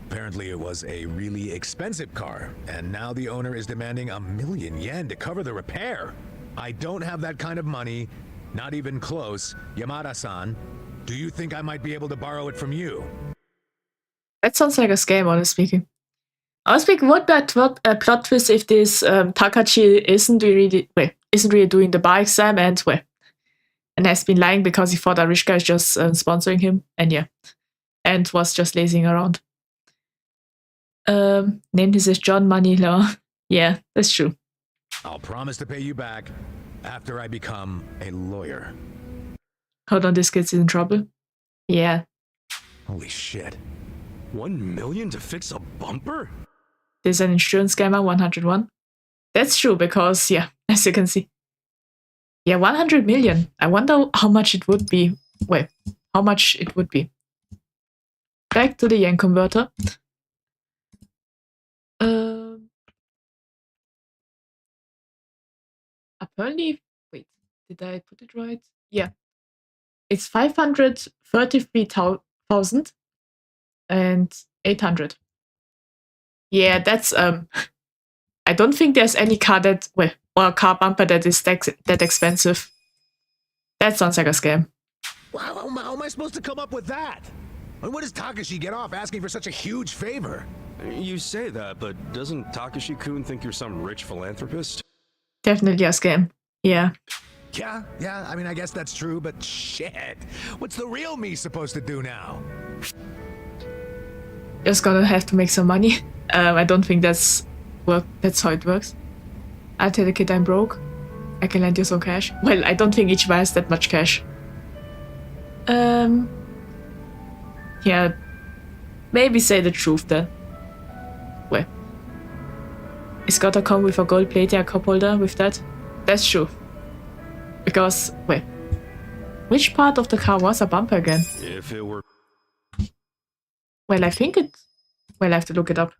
Apparently it was a really expensive car, and now the owner is demanding 1,000,000 yen to cover the repair. I don't have that kind of money, not even close. Yamada-san, do you think I might be able to borrow it from you? That sounds like a scam, honestly speaking. Honestly speaking, what a plot twist if this Takashi isn't really doing the bar exam and has been lying because he thought a rich guy is just sponsoring him, and was just lazing around. Named his John Money Law. Yeah, that's true. I'll promise to pay you back after I become a lawyer. Hold on, this kid's in trouble. Yeah. Holy shit. 1 million to fix a bumper? There's an insurance scammer, 101. That's true because, as you can see. 100 million. I wonder how much it would be. Well, how much it would be. Back to the yen converter. Apparently, wait, did I put it right? Yeah. It's 533,800. Yeah, that's I don't think there's any car or a car bumper that is that expensive. That sounds like a scam. Wow, how am I supposed to come up with that? And what does Takashi get off asking for such a huge favor? You say that, but doesn't Takashi-kun think you're some rich philanthropist? Definitely a scam. Yeah. Yeah, I mean, I guess that's true, but shit. What's the real me supposed to do now? Just gonna have to make some money. I don't think that's how it works. I'll tell the kid I'm broke. I can lend you some cash. Well, I don't think each buy has that much cash. Yeah. Maybe say the truth then. Well. It's gotta come with a gold plate and a cup holder with that. That's true. Because, which part of the car was a bumper again? If it were... Well, I think it... Well, I have to look it up.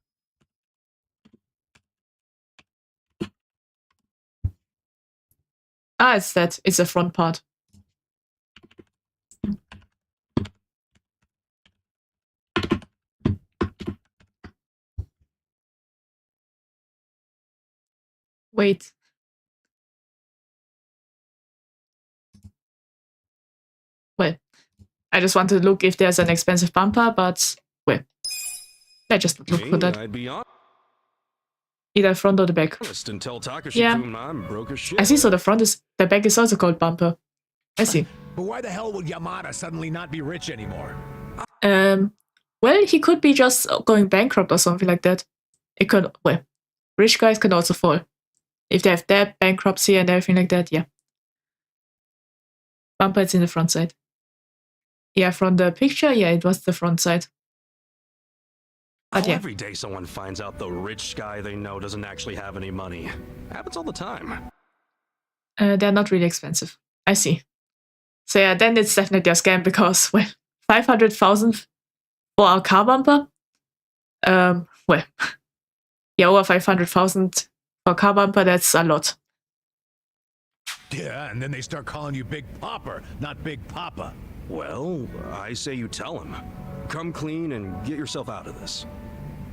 It's that. It's the front part. Wait. Well, I just want to look if there's an expensive bumper, but, I just look for that. I'd be Either front or the back. honest and tell Takashi-kun I'm broke as shit. I see, so the back is also called bumper. I see. But why the hell would Yamada suddenly not be rich anymore? Well, he could be just going bankrupt or something like that. It could, rich guys can also fall. If they have debt, bankruptcy, and everything like that, yeah. Bumper is in the front side. Yeah, from the picture, it was the front side. But Every day someone finds out the rich guy they know doesn't actually have any money. Happens all the time. They're not really expensive. I see. So yeah, then it's definitely a scam because, well, 500,000 for a car bumper? Well, yeah, over 500,000 for a car bumper, that's a lot. Yeah, and then they start calling you Big Popper, not Big Papa. Well, I say you tell him. Come clean and get yourself out of this.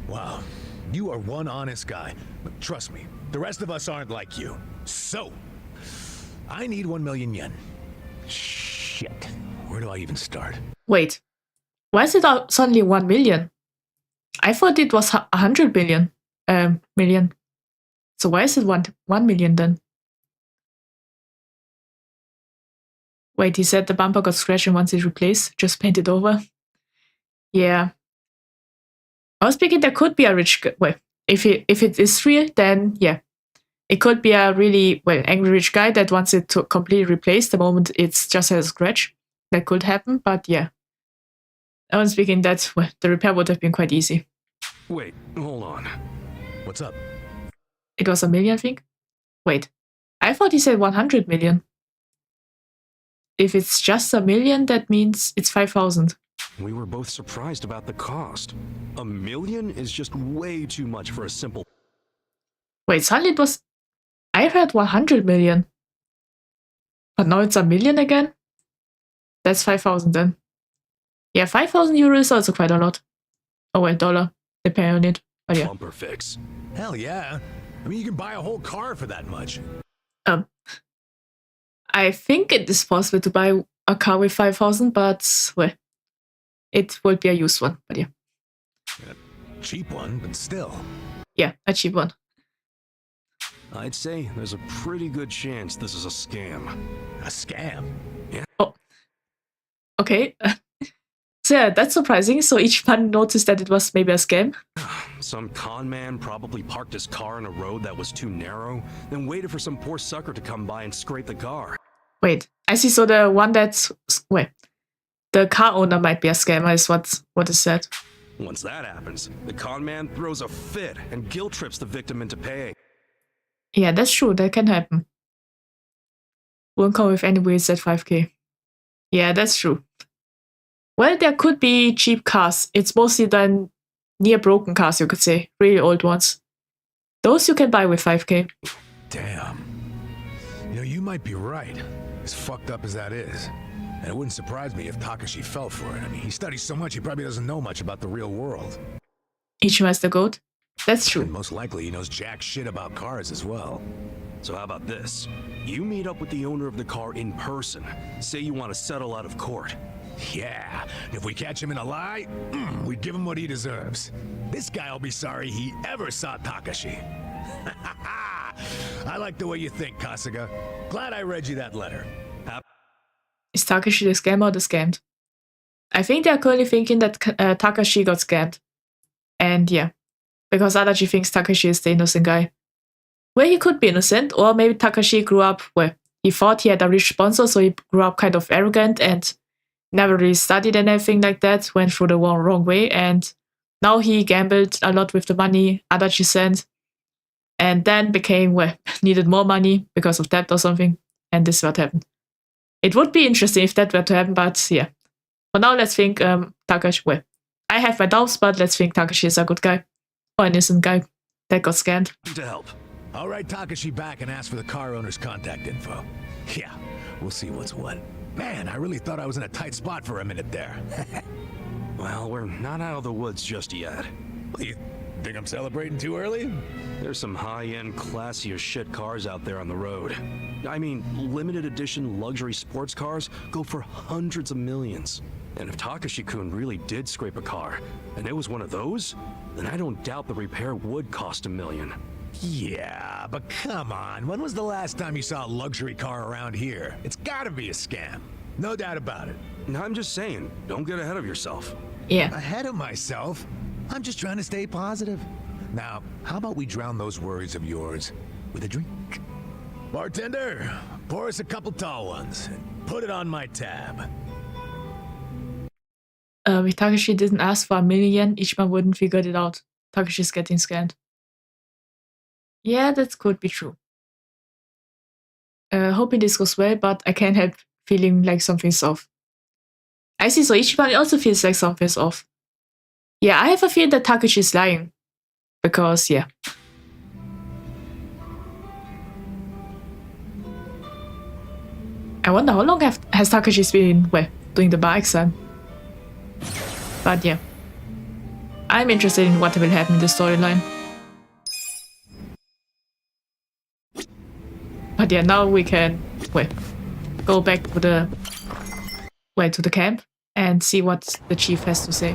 Wow, you are one honest guy. But trust me, the rest of us aren't like you. So, I need 1 million yen. Shit, where do I even start? Wait, why is it suddenly 1 million? I thought it was 100 billion. Million. So why is it 1 million then? Wait, he said the bumper got scratched and once it's replaced, just paint it over. Yeah. I was thinking there could be a rich guy. Well, if it is real, then yeah. It could be a really, well, angry rich guy that wants it to completely replace the moment it's just has a scratch. That could happen, but yeah. I was thinking that, well, the repair would have been quite easy. Wait, hold on. What's up? It was 1 million, I think? Wait, I thought he said 100 million. If it's just 1 million, that means it's 5,000. We were both surprised about the cost. 1 million is just way too much for a simple... Wait, suddenly it was... I heard 100 million. But now it's 1 million again? That's 5,000 then. Yeah, 5,000 euros is also quite a lot. Oh well, dollar, depending on it. But yeah. Bumper fix. Hell yeah. I mean, you can buy a whole car for that much. I think it is possible to buy a car with 5,000, but well, it will be a used one. But yeah. A cheap one, but still. Yeah, a cheap one. I'd say there's a pretty good chance this is a scam. A scam? Yeah. Oh. Okay. So yeah, that's surprising. So each man noticed that it was maybe a scam. Some con man probably parked his car on a road that was too narrow, then waited for some poor sucker to come by and scrape the car. Wait, I see. So the one that's... Wait. The car owner might be a scammer is what is said. Once that happens, the con man throws a fit and guilt trips the victim into paying. Yeah, that's true. That can happen. Won't come with any wheels at 5k. Yeah, that's true. Well, there could be cheap cars. It's mostly then near broken cars, you could say. Really old ones. Those you can buy with 5k. Damn. You know, you might be right. As fucked up as that is. And it wouldn't surprise me if Takashi fell for it. I mean, he studies so much he probably doesn't know much about the real world. Ichima's the goat. That's true. And most likely he knows jack shit about cars as well. So how about this? You meet up with the owner of the car in person. Say you want to settle out of court. Yeah, if we catch him in a lie, we'd give him what he deserves. This guy'll be sorry he ever saw Takashi. I like the way you think, Kasuga. Glad I read you that letter. Is Takashi the scammer or the scammed? I think they are currently thinking that Takashi got scammed. And yeah, because Adachi thinks Takashi is the innocent guy. Well, he could be innocent, or maybe Takashi grew up, well, he thought he had a rich sponsor, so he grew up kind of arrogant and never really studied and everything like that, went through the wrong way, and now he gambled a lot with the money Adachi sent, and then became, well, needed more money because of debt or something, and this is what happened. It would be interesting if that were to happen, but yeah. For now, let's think Takashi, well, I have my doubts, but let's think Takashi is a good guy, or an innocent guy that got scammed. To help. I'll write Takashi back and ask for the car owner's contact info. Yeah, we'll see what's what. Man, I really thought I was in a tight spot for a minute there. Well, we're not out of the woods just yet. What, you think I'm celebrating too early? There's some high-end, classy as shit cars out there on the road. I mean, limited edition luxury sports cars go for hundreds of millions. And if Takashi-kun really did scrape a car, and it was one of those, then I don't doubt the repair would cost $1 million. Yeah, but come on. When was the last time you saw a luxury car around here? It's gotta be a scam. No doubt about it. I'm just saying, don't get ahead of yourself. Yeah. Ahead of myself? I'm just trying to stay positive. Now, how about we drown those worries of yours with a drink? Bartender, pour us a couple tall ones and put it on my tab. If Takashi didn't ask for $1 million, Ichima wouldn't figure it out. Takashi's getting scammed. Yeah, that could be true. Hoping this goes well, but I can't help feeling like something's off. I see, so Ichiban also feels like something's off. Yeah, I have a feeling that Takeshi is lying. Because, yeah. I wonder how long has Takeshi been, well, doing the bar exam. But yeah. I'm interested in what will happen in the storyline. But yeah, now we can, well, go back to the, well, to the camp and see what the chief has to say.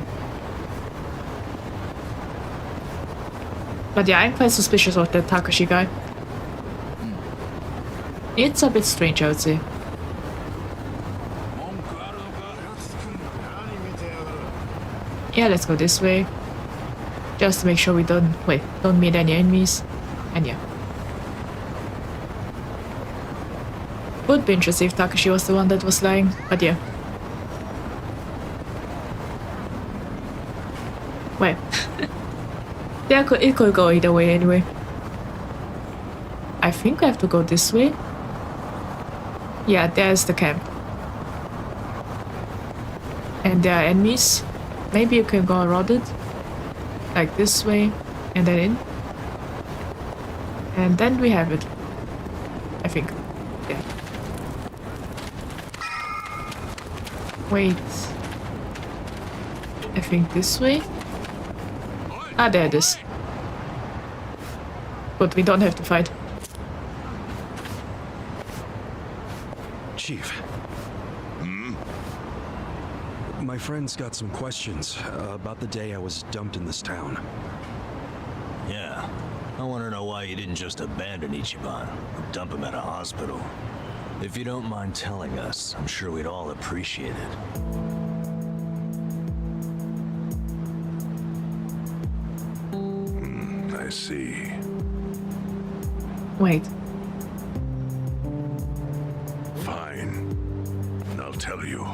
But yeah, I'm quite suspicious of that Takashi guy. It's a bit strange, I would say. Yeah, let's go this way. Just to make sure we don't meet any enemies. And yeah. Would be interesting if Takashi was the one that was lying, but yeah. Well. It could go either way anyway. I think we have to go this way. Yeah, there's the camp. And there are enemies. Maybe you can go around it. Like this way. And then in. And then we have it. I think. Yeah. Wait. I think this way. Ah, there it is. But we don't have to fight. Chief. My friend's got some questions about the day I was dumped in this town. Yeah. I want to know why you didn't just abandon Ichiban or dump him at a hospital. If you don't mind telling us, I'm sure we'd all appreciate it. I see. Wait. Fine. I'll tell you.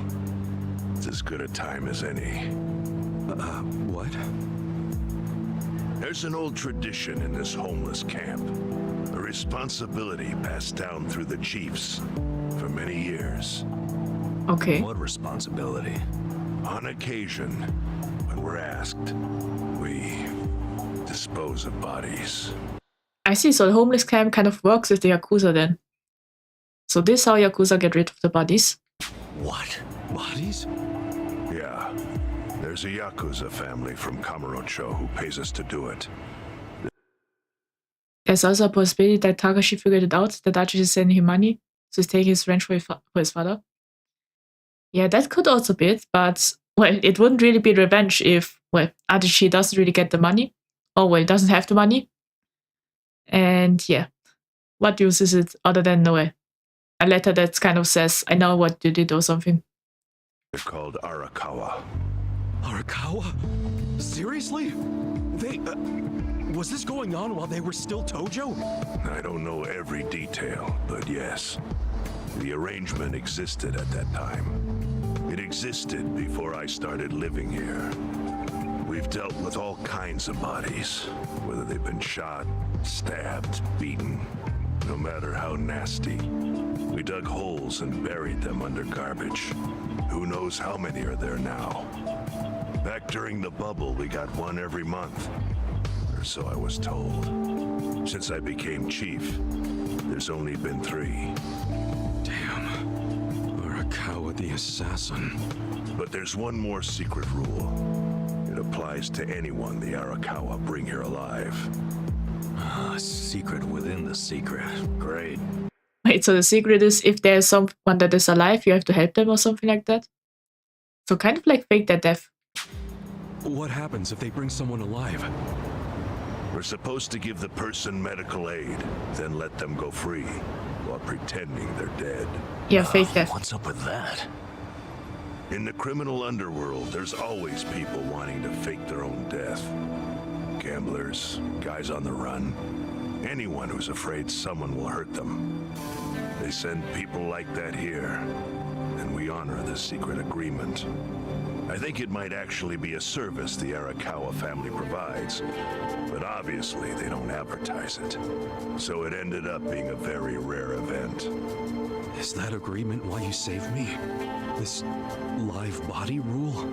It's as good a time as any. What? There's an old tradition in this homeless camp. A responsibility passed down through the chiefs for many years. Okay. What responsibility? On occasion, when we're asked, we dispose of bodies. I see, so the homeless camp kind of works with the Yakuza then. So this is how Yakuza get rid of the bodies. What? Bodies? Yeah. There's a Yakuza family from Kamurocho who pays us to do it. There's also a possibility that Takashi figured it out, that Adachi is sending him money, so he's taking his revenge for his father. Yeah, that could also be it, but, well, it wouldn't really be revenge if, well, Adachi doesn't really get the money. Or, well, doesn't have the money. And, yeah. What use is it other than, a letter that kind of says, I know what you did or something. They're called Arakawa. Arakawa? Seriously? They, was this going on while they were still Tojo? I don't know every detail, but yes. The arrangement existed at that time. It existed before I started living here. We've dealt with all kinds of bodies, whether they've been shot, stabbed, beaten, no matter how nasty. We dug holes and buried them under garbage. Who knows how many are there now? Back during the bubble, we got one every month. Or so I was told. Since I became chief, there's only been 3. Damn. Arakawa the assassin. But there's one more secret rule. It applies to anyone the Arakawa bring here alive. A secret within the secret. Great. Wait, so the secret is if there's someone that is alive, you have to help them or something like that? So kind of like fake their death. What happens if they bring someone alive? We're supposed to give the person medical aid, then let them go free, while pretending they're dead. Yeah, fake death. What's up with that? In the criminal underworld, there's always people wanting to fake their own death. Gamblers, guys on the run, anyone who's afraid someone will hurt them. They send people like that here, and we honor the secret agreement. I think it might actually be a service the Arakawa family provides, but obviously they don't advertise it. So it ended up being a very rare event. Is that agreement why you saved me? This live body rule?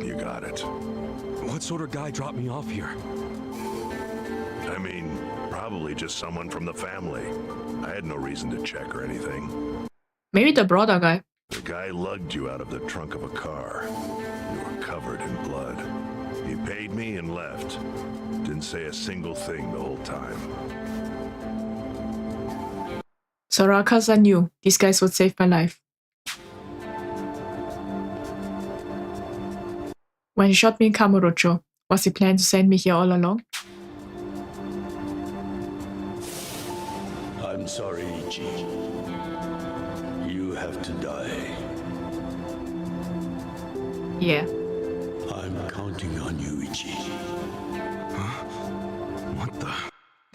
You got it. What sort of guy dropped me off here? I mean, probably just someone from the family. I had no reason to check or anything. Maybe the brother guy. The guy lugged you out of the trunk of a car. You were covered in blood. He paid me and left. Didn't say a single thing the whole time. So Yakuza knew these guys would save my life. When he shot me in Kamurocho, was he planning to send me here all along? I'm sorry, Ichi. You have to die. Yeah. I'm counting on you, Ichi. What the?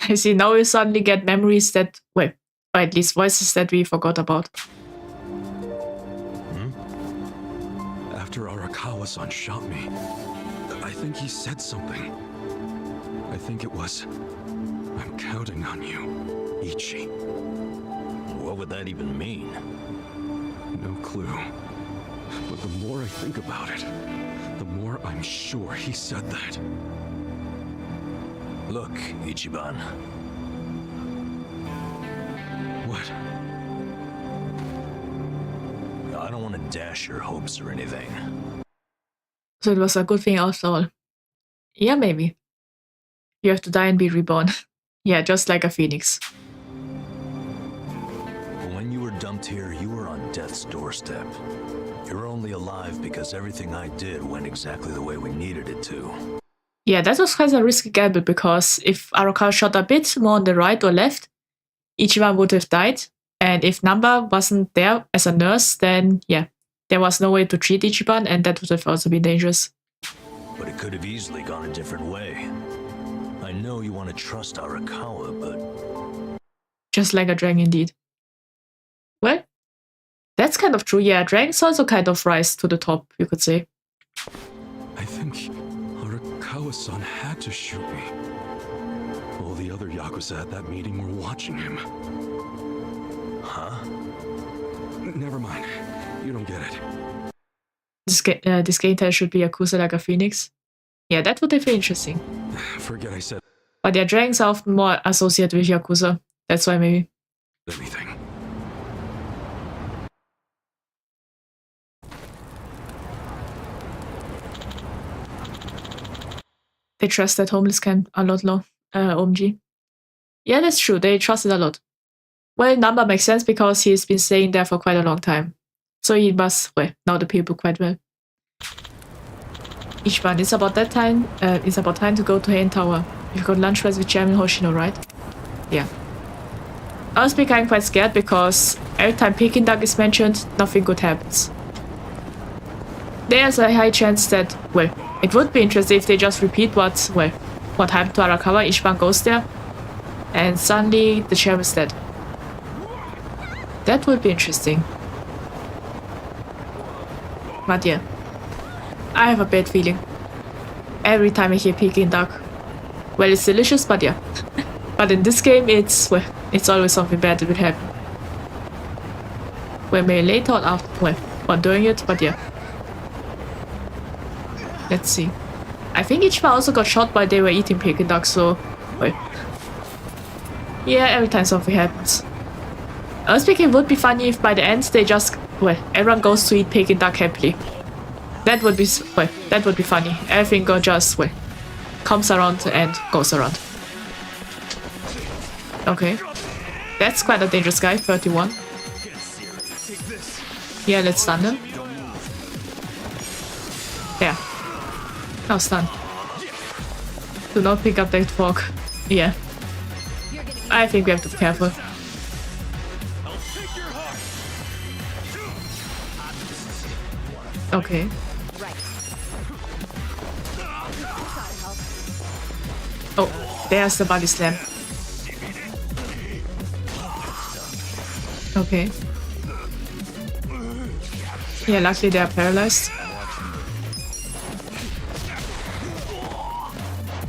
You see, now we suddenly get memories that, well, or at least voices that we forgot about. After Arakawa-san shot me, I think he said something. I think it was, I'm counting on you, Ichi. What would that even mean? No clue. But the more I think about it, the more I'm sure he said that. Look, Ichiban. What? I don't want to dash your hopes or anything. So it was a good thing after all. Yeah, maybe. You have to die and be reborn. Yeah, just like a phoenix. When you were dumped here, you were on death's doorstep. You're only alive because everything I did went exactly the way we needed it to. Yeah, that was quite a risky gamble because if Arakawa shot a bit more on the right or left, Ichiban would have died. And if Namba wasn't there as a nurse, then yeah, there was no way to treat Ichiban, and that would have also been dangerous. But it could have easily gone a different way. I know you want to trust Arakawa, but... Just like a dragon indeed. Well, that's kind of true. Yeah, dragons also kind of rise to the top, you could say. I think Arakawa-san had to shoot me. All the other Yakuza at that meeting were watching him. Huh? Never mind. You don't get it. This game title should be Yakuza Like a Phoenix. Yeah, that would have been interesting. Forget I said But yeah, dragons are often more associated with Yakuza. That's why maybe. anything. They trust that homeless camp a lot, OMG. Yeah, that's true. They trust it a lot. Well, Namba makes sense because he's been staying there for quite a long time. So he must, well, know the people quite well. Ichiban, it's about time to go to Heian Tower. You've got lunch with Chairman Hoshino, right? Yeah. I was becoming quite scared because every time Peking duck is mentioned, nothing good happens. There's a high chance that, well, it would be interesting if they just repeat what happened to Arakawa. Ichiban goes there, and suddenly the chairman is dead. That would be interesting. But yeah, I have a bad feeling. Every time I hear Peking duck. Well, it's delicious, but yeah. But in this game, it's always something bad that will happen. Well, maybe later or after, or doing it, but yeah. Let's see. I think Ichiban also got shot while they were eating Peking duck, so... Well. Yeah, every time something happens. I was thinking it would be funny if by the end they just... Well, everyone goes to eat Peking duck happily. That would be... Well, that would be funny. Everything just... Well, comes around and goes around. Okay. That's quite a dangerous guy, 31. Yeah, let's stun them. Yeah. Now stun. Do not pick up that fork. Yeah. I think we have to be careful. Okay. Oh, there's the body slam. Okay. Yeah, luckily they are paralyzed.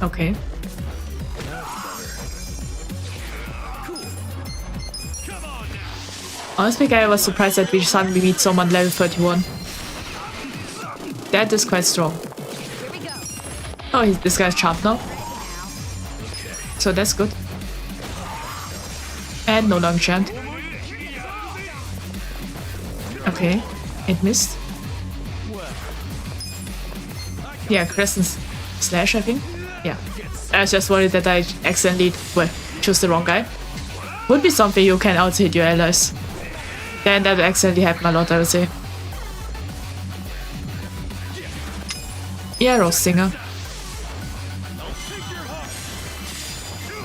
Okay. Honestly, I was surprised that we suddenly meet someone level 31. That is quite strong. Oh, this guy's charmed now. So that's good. And no long chant. Okay, it missed. Yeah, Crescent Slash, I think. Yeah. I was just worried that I accidentally chose the wrong guy. Would be something you can out-hit your allies. Then that would accidentally happen a lot, I would say. Yeah, Roast Stinger.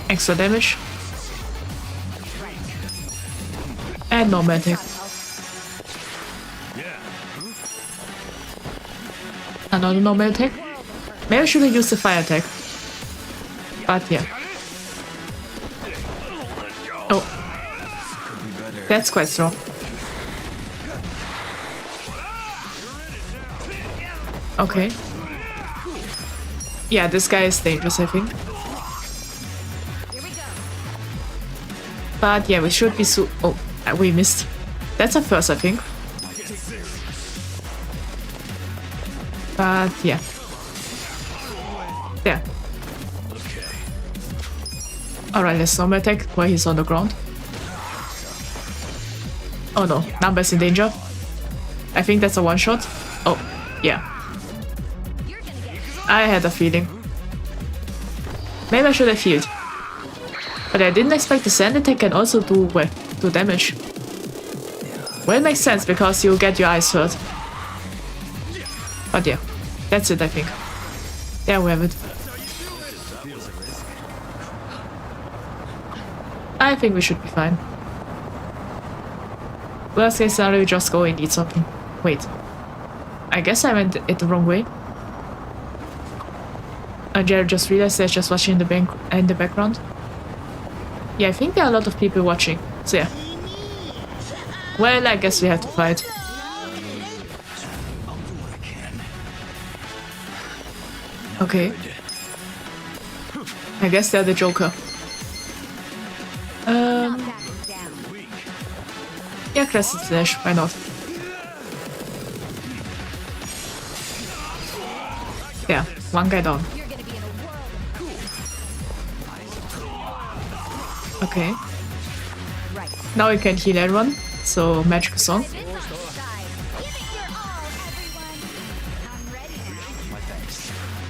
Extra damage. And normal attack. Another normal attack. Maybe I should have used the fire attack. But yeah. Oh. That's quite strong. Okay. Yeah, this guy is dangerous, I think. But yeah, we should be oh, we missed. That's a first, I think. But yeah. There. Alright, let's normal attack while he's on the ground. Oh no, Number's in danger. I think that's a one-shot. Oh, yeah. I had a feeling. Maybe I should have healed. But I didn't expect the sand attack can also do damage. Well, it makes sense because you get your eyes hurt. But yeah, that's it, I think. There we have it. I think we should be fine. Worst case scenario, we just go and eat something. Wait. I guess I went it the wrong way. And Jared just realized they're just watching in the background. Yeah, I think there are a lot of people watching. So yeah. Well, I guess we have to fight. Okay. I guess they're the Joker. Yeah, Crescent Slash, why not? Yeah, one guy down. Okay. Now we can heal everyone, so magical song.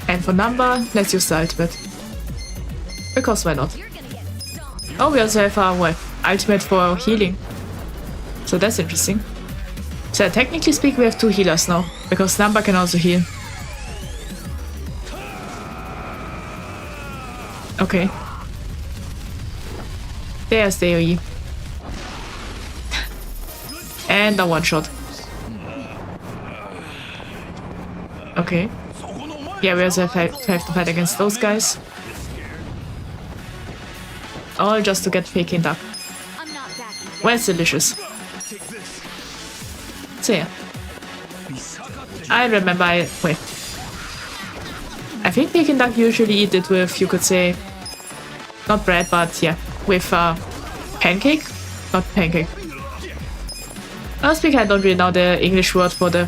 And for Number, let's use the ultimate. Because why not? Oh, we also have our ultimate for healing. So that's interesting. So technically speaking, we have two healers now, because Number can also heal. Okay. There's the AoE. And a one-shot. Okay. Yeah, we also have to fight against those guys. All just to get Peking duck. Well, it's delicious. So yeah. I remember wait. I think Peking duck usually eat it with, you could say, not bread, but yeah, with pancake? Not pancake. Honestly, I don't really know the English word for the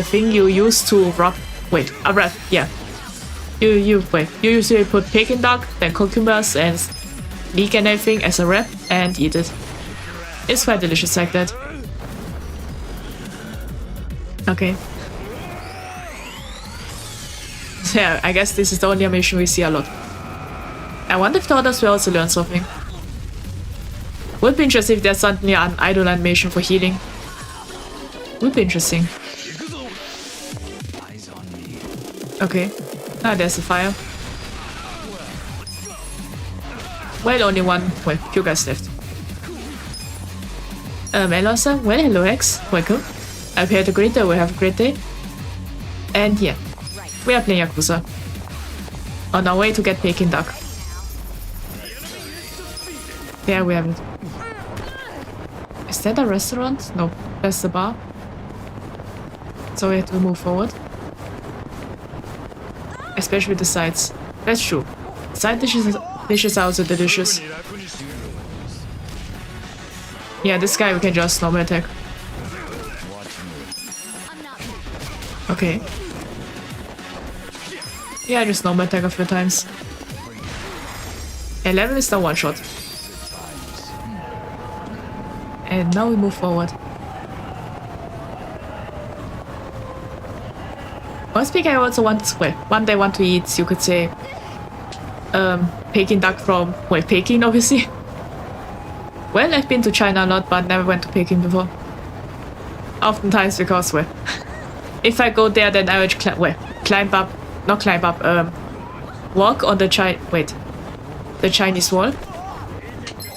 thing you use to wrap. Wait, a wrap, yeah. You usually put Peking duck, then cucumbers and leek and everything as a wrap and eat it. It's quite delicious like that. Okay. Yeah, I guess this is the only animation we see a lot. I wonder if the others will also learn something. Would be interesting if there's suddenly an idle animation for healing. Would be interesting. Okay. Ah, there's the fire. Well, only one. Well, few guys left. Elosa, well, hello X, welcome. I hope you had a great day, we have a great day. And yeah, we are playing Yakuza. On our way to get Peking duck. There we have it. Is that a restaurant? No, that's the bar. So we have to move forward. Especially with the sides. That's true. Side dishes are also delicious. Yeah, this guy we can just normal attack. Okay. Yeah, just normal attack a few times. 11 is the one shot. And now we move forward. Last week I also want, well, one day I want to eat, you could say, Peking duck from, well, Peking obviously. Well, I've been to China a lot, but never went to Peking before. Oftentimes because, well, if I go there, then I will walk on the the Chinese wall.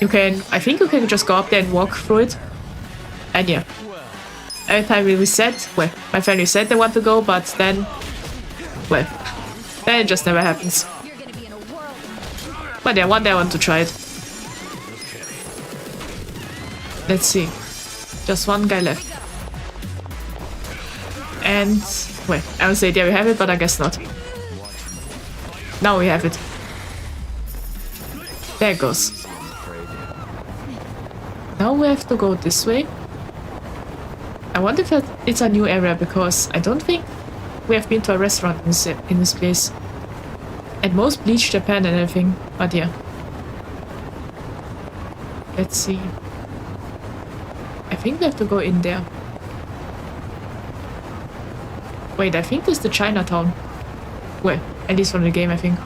You can, I think you can just go up there and walk through it. And yeah. Every time we said, well, my family said they want to go, but then, well, then it just never happens. But yeah, one day I want to try it. Let's see. Just one guy left. And, well, I would say there we have it, but I guess not. Now we have it. There it goes. Now we have to go this way. I wonder if it's a new area, because I don't think we have been to a restaurant in this place. At most Bleach Japan and everything, but yeah. Let's see. I think we have to go in there. Wait, I think this is the Chinatown. Well, at least from the game, I think.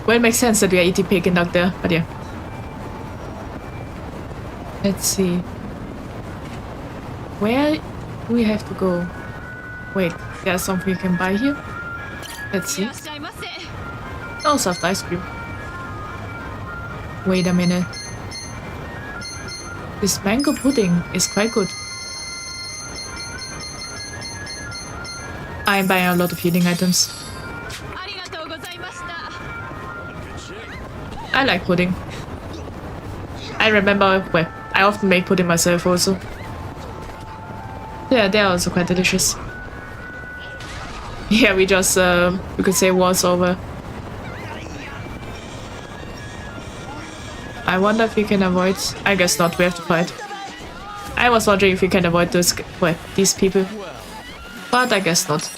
Well, it makes sense that we are eating Peking duck there, but yeah. Let's see. Where we have to go? Wait, there's something we can buy here. Let's see. Oh, soft ice cream. Wait a minute. This mango pudding is quite good. I'm buying a lot of healing items. I like pudding. I remember, well, I often make pudding myself also. Yeah, they're also quite delicious. Yeah, we just, we could say war's over. I wonder if we can avoid... I guess not, we have to fight. I was wondering if we can avoid those, well, these people. But I guess not.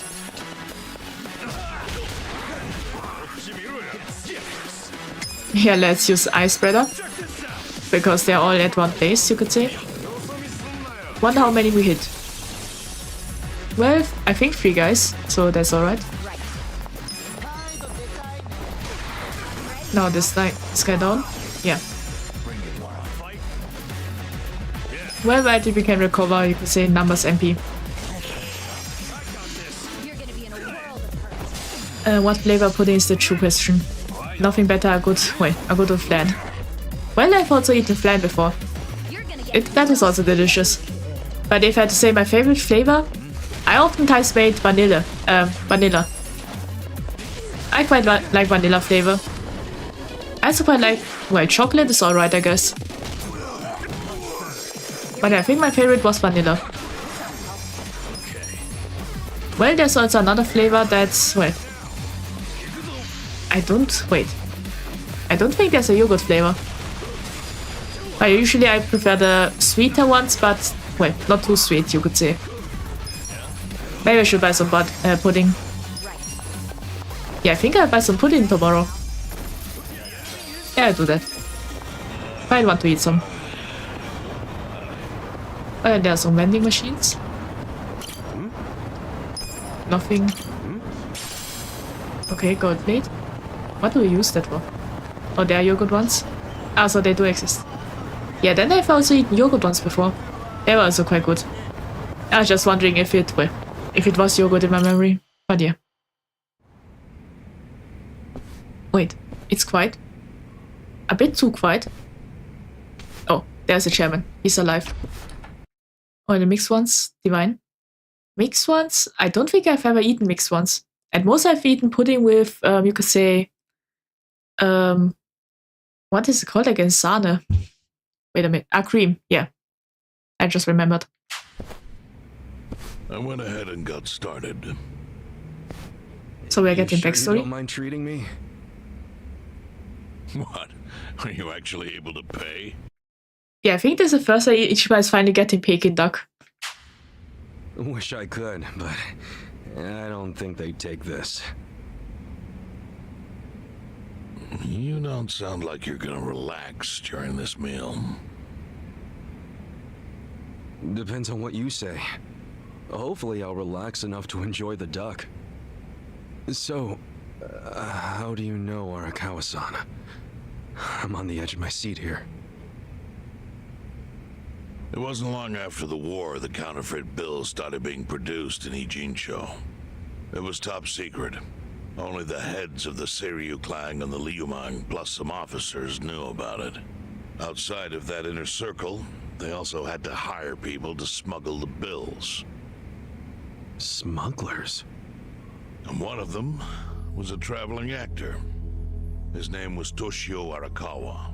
Yeah, let's use Ice Spreader. Because they're all at one place, you could say. Wonder how many we hit. Well, I think 3 guys, so that's alright. Now this guy down. Yeah. Well, I think we can recover, you could say, numbers MP. What flavor pudding is the true question? Nothing better, a good flan. Well, I've also eaten flan before. That is also delicious. But if I had to say my favorite flavor, I oftentimes made vanilla. I quite like vanilla flavor. I also quite like, well, chocolate is alright, I guess. But I think my favorite was vanilla. Well, there's also another flavor that's, well, I don't think there's a yogurt flavor. But usually I prefer the sweeter ones, but, well, not too sweet, you could say. Maybe I should buy some pudding. Yeah, I think I'll buy some pudding tomorrow. Yeah, I'll do that. I want to eat some. There are some vending machines. Nothing. Okay, gold plate. What do we use that for? Oh, there are yogurt ones. Ah, so they do exist. Yeah, then I've also eaten yogurt ones before. They were also quite good. I was just wondering if it was yogurt in my memory. But yeah. Wait, it's quiet. A bit too quiet. Oh, there's a chairman. He's alive. Oh, the mixed ones, divine. Mixed ones? I don't think I've ever eaten mixed ones. At most I've eaten pudding with, you could say, what is it called again? Sahne. Wait a minute. Cream. Yeah. I just remembered. I went ahead and got started. So we're getting Sure backstory? you don't mind treating me? What? Are you actually able to pay? Yeah, I think this is the first time Ichiban is finally getting Peking duck. Wish I could, but I don't think they'd take this. You don't sound like you're gonna relax during this meal. Depends on what you say. Hopefully I'll relax enough to enjoy the duck. So, how do you know Arakawa-san? I'm on the edge of my seat here. It wasn't long after the war the counterfeit bills started being produced in Ijincho. It was top secret. Only the heads of the Seiryu clan and the Liumang, plus some officers, knew about it. Outside of that inner circle, they also had to hire people to smuggle the bills. Smugglers? And one of them was a traveling actor. His name was Toshio Arakawa.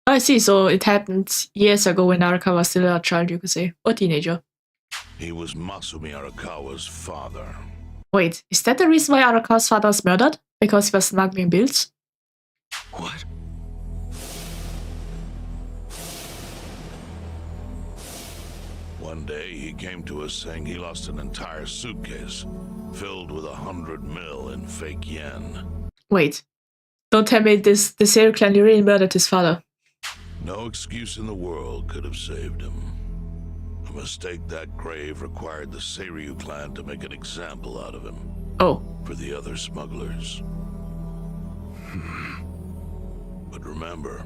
I see, so it happened years ago when Arakawa was still a child, you could say, or teenager. He was Masumi Arakawa's father. Wait, is that the reason why Arakawa's father was murdered? Because he was smuggling bills? What? One day he came to us saying he lost an entire suitcase filled with 100 mil in fake yen. Wait, don't tell me the Seiryu clan really murdered his father. No excuse in the world could have saved him. A mistake that grave required the Seiryu clan to make an example out of him. Oh. For the other smugglers. But remember,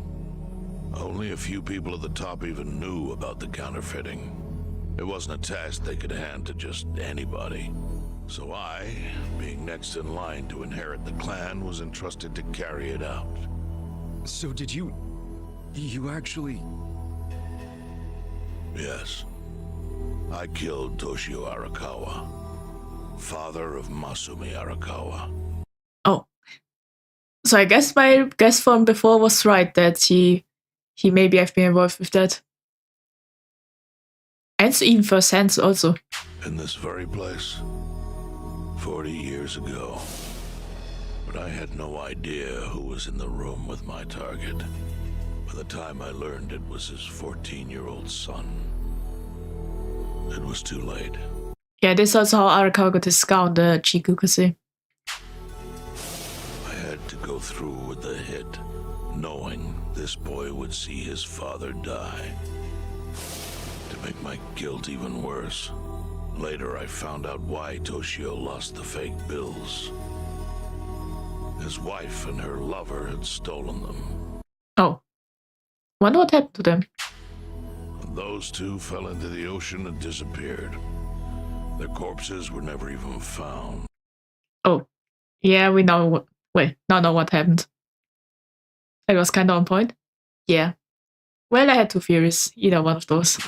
only a few people at the top even knew about the counterfeiting. It wasn't a task they could hand to just anybody. So I, being next in line to inherit the clan, was entrusted to carry it out. So did you actually... Yes. I killed Toshio Arakawa, father of Masumi Arakawa. Oh. So I guess my guess from before was right, that he maybe have been involved with that. And so even first hands also. In this very place. 40 years ago. But I had no idea who was in the room with my target. By the time I learned it was his 14-year-old son. It was too late. Yeah, this is also how Arakawa got his scar on the cheek, you could say. I had to go through with the hit, knowing this boy would see his father die. To make my guilt even worse, later I found out why Toshio lost the fake bills. His wife and her lover had stolen them. Oh. Wonder what happened to them. Those two fell into the ocean and disappeared. Their corpses were never even found. Oh. Yeah, we know what... Wait, now know what happened. It was kind of on point. Yeah. Well, I had two theories. Either one of those.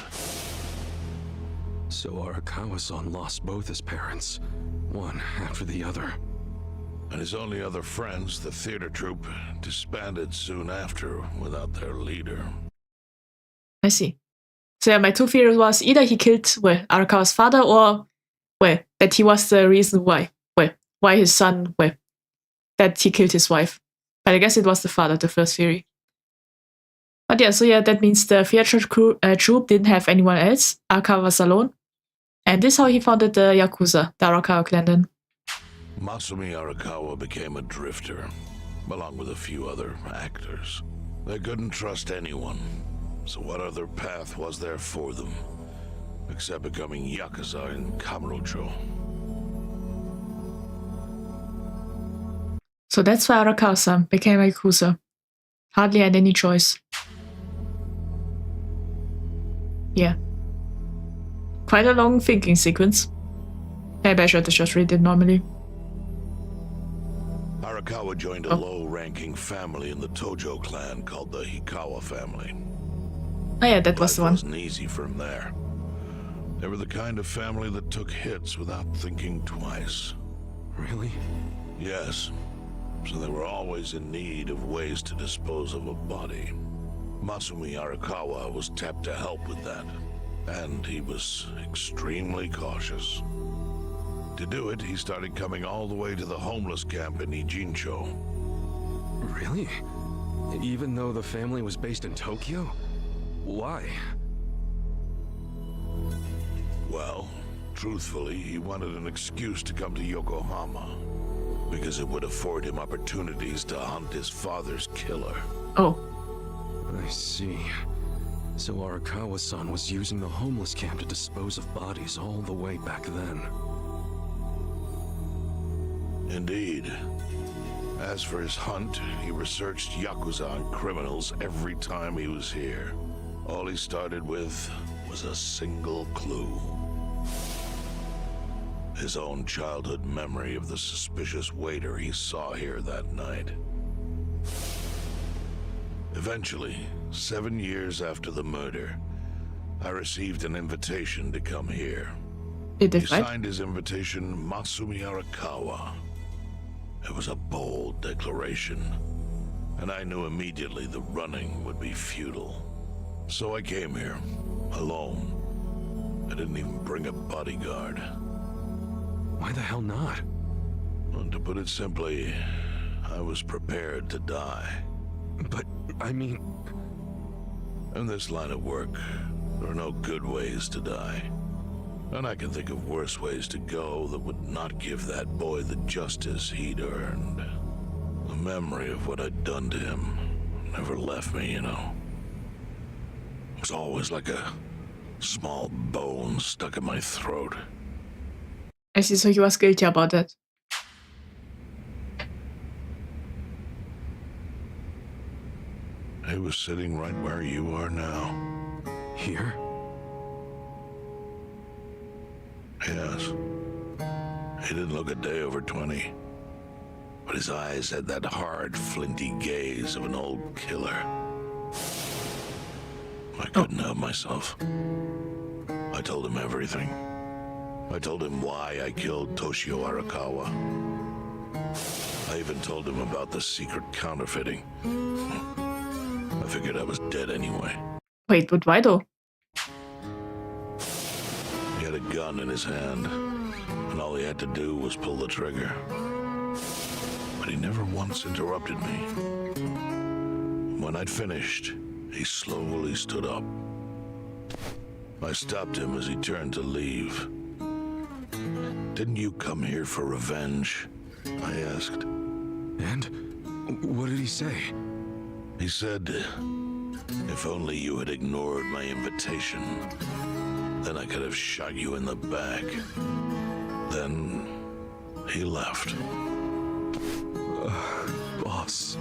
So Arakawa-san lost both his parents, one after the other. And his only other friends, the theater troupe, disbanded soon after without their leader. I see. So yeah, my two theories was either he killed Arakawa's father, or that he was the reason why his son that he killed his wife. But I guess it was the father, the first theory. But yeah, so yeah, that means the theater troupe didn't have anyone else. Arakawa was alone. And this is how he founded the Yakuza, the Arakawa clan then. Masumi Arakawa became a drifter, along with a few other actors. They couldn't trust anyone, so what other path was there for them, except becoming Yakuza in Kamurocho? So that's why Arakawa-san became a Yakuza. Hardly had any choice. Yeah. Quite a long thinking sequence. Maybe I should have just read it normally. Arakawa joined a low-ranking family in the Tojo clan called the Hikawa family. Oh yeah, that was the one. Life wasn't easy for him there. They were the kind of family that took hits without thinking twice. Really? Yes. So they were always in need of ways to dispose of a body. Masumi Arakawa was tapped to help with that, and he was extremely cautious. To do it, he started coming all the way to the homeless camp in Ijincho. Really? Even though the family was based in Tokyo? Why? Well, truthfully, he wanted an excuse to come to Yokohama. Because it would afford him opportunities to hunt his father's killer. Oh. I see. So Arakawa-san was using the homeless camp to dispose of bodies all the way back then. Indeed. As for his hunt, he researched Yakuza and criminals every time he was here. All he started with was a single clue. His own childhood memory of the suspicious waiter he saw here that night. Eventually, 7 years after the murder, I received an invitation to come here. He signed his invitation Masumi Arakawa. It was a bold declaration, and I knew immediately the running would be futile. So I came here, alone. I didn't even bring a bodyguard. Why the hell not? Well, to put it simply, I was prepared to die. But, I mean... In this line of work, there are no good ways to die. And I can think of worse ways to go that would not give that boy the justice he'd earned. The memory of what I'd done to him never left me, you know. It was always like a small bone stuck in my throat. I see, so he was guilty about that. He was sitting right where you are now. Here? Yes. He didn't look a day over 20. But his eyes had that hard, flinty gaze of an old killer. I couldn't help myself. I told him everything. I told him why I killed Toshio Arakawa. I even told him about the secret counterfeiting. I figured I was dead anyway. Wait, but why though? He had a gun in his hand, and all he had to do was pull the trigger. But he never once interrupted me. When I'd finished, he slowly stood up. I stopped him as he turned to leave. Didn't you come here for revenge? I asked. And? What did he say? He said, if only you had ignored my invitation, then I could have shot you in the back. Then he left. Boss.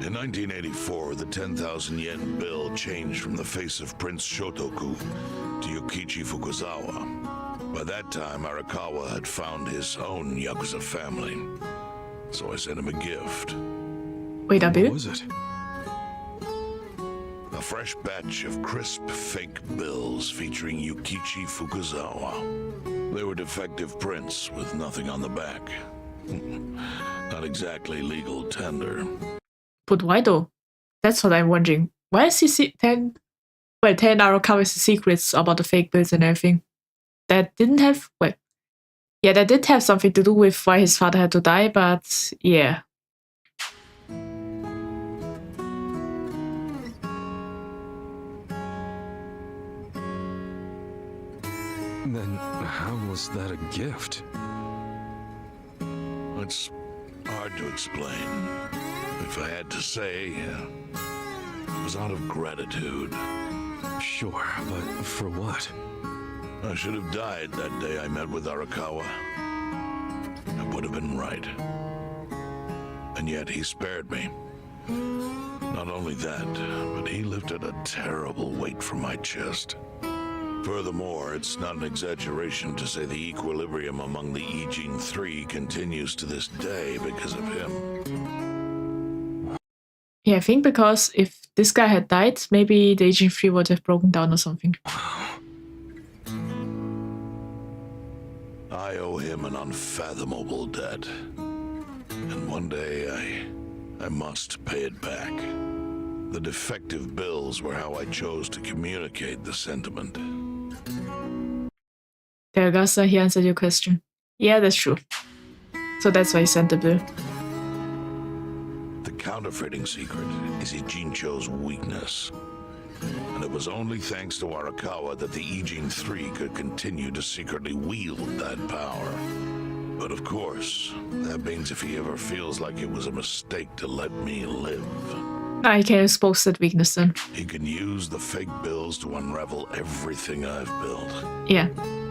In 1984, the 10,000 yen bill changed from the face of Prince Shotoku to Yukichi Fukuzawa. By that time, Arakawa had found his own Yakuza family. So I sent him a gift. Wait, a What bit? was it? A fresh batch of crisp fake bills featuring Yukichi Fukuzawa. They were defective prints with nothing on the back. Not exactly legal tender. But why though? That's what I'm wondering. Why is he 10 Arakawa's secrets about the fake bills and everything? That didn't have, well, yeah, that did have something to do with why his father had to die, but yeah. Then how was that a gift? It's hard to explain. If I had to say, it was out of gratitude. Sure, but for what? I should have died that day I met with Arakawa. I would have been right. And yet he spared me. Not only that, but he lifted a terrible weight from my chest. Furthermore, it's not an exaggeration to say the equilibrium among the Ijin Three continues to this day because of him. Yeah, I think because if this guy had died, maybe the Agent 3 would have broken down or something. I owe him an unfathomable debt. And one day I must pay it back. The defective bills were how I chose to communicate the sentiment. Tergasa, he answered your question. Yeah, that's true. So that's why he sent the bill. counterfeiting secret is Ijincho's weakness. And it was only thanks to Arakawa that the Ijin 3 could continue to secretly wield that power. But of course, that means if he ever feels like it was a mistake to let me live, I can expose that weakness then. he can use the fake bills to unravel everything I've built. Yeah.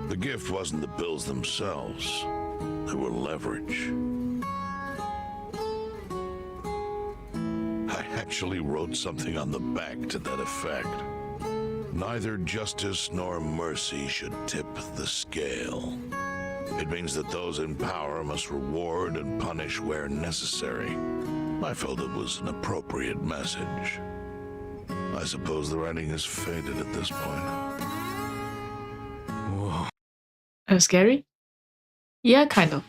The gift wasn't the bills themselves. They were leverage. I actually wrote something on the back to that effect. Neither justice nor mercy should tip the scale. It means that those in power must reward and punish where necessary. I felt it was an appropriate message. I suppose the writing has faded at this point. Whoa. Scary? Yeah, kind of.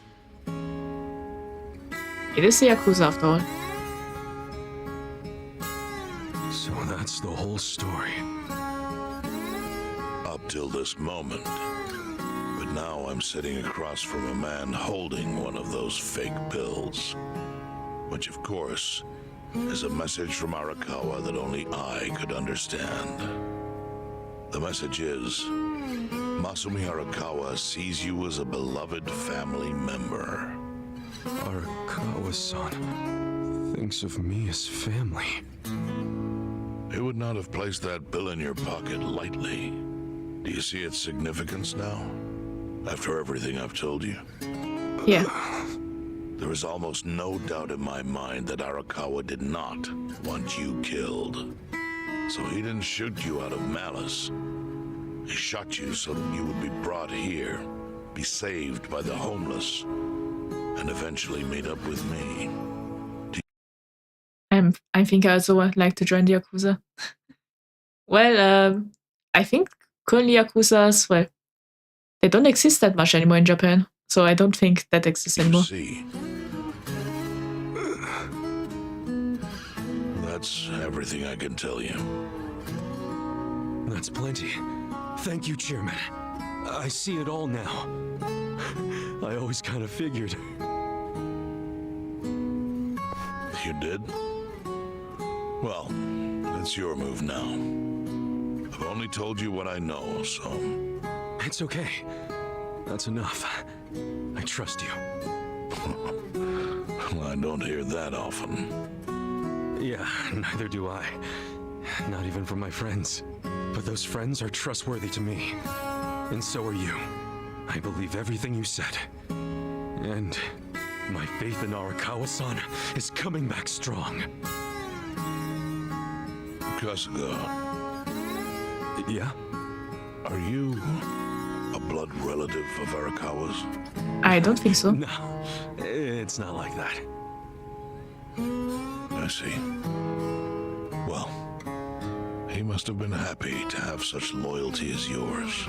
It is the Yakuza after all. So that's the whole story. Up till this moment. But now I'm sitting across from a man holding one of those fake bills. Which, of course, is a message from Arakawa that only I could understand. The message is, Masumi Arakawa sees you as a beloved family member. Arakawa-san thinks of me as family. He would not have placed that bill in your pocket lightly. Do you see its significance now? After everything I've told you? Yeah. There is almost no doubt in my mind that Arakawa did not want you killed. So he didn't shoot you out of malice. He shot you so that you would be brought here, be saved by the homeless, and eventually meet up with me. I think I also would like to join the Yakuza. Well, I think currently Yakuzas, well, they don't exist that much anymore in Japan. So I don't think that exists anymore. See, that's everything I can tell you. That's plenty. Thank you, Chairman. I see it all now. I always kind of figured. You did? Well, it's your move now. I've only told you what I know, so... It's okay. That's enough. I trust you. Well, I don't hear that often. Yeah, neither do I. Not even from my friends. But those friends are trustworthy to me. And so are you. I believe everything you said. And my faith in Arakawa-san is coming back strong. Kasuga, Yeah? are you a blood relative of Arakawa's? I don't think so. No, it's not like that. I see. Well, he must have been happy to have such loyalty as yours.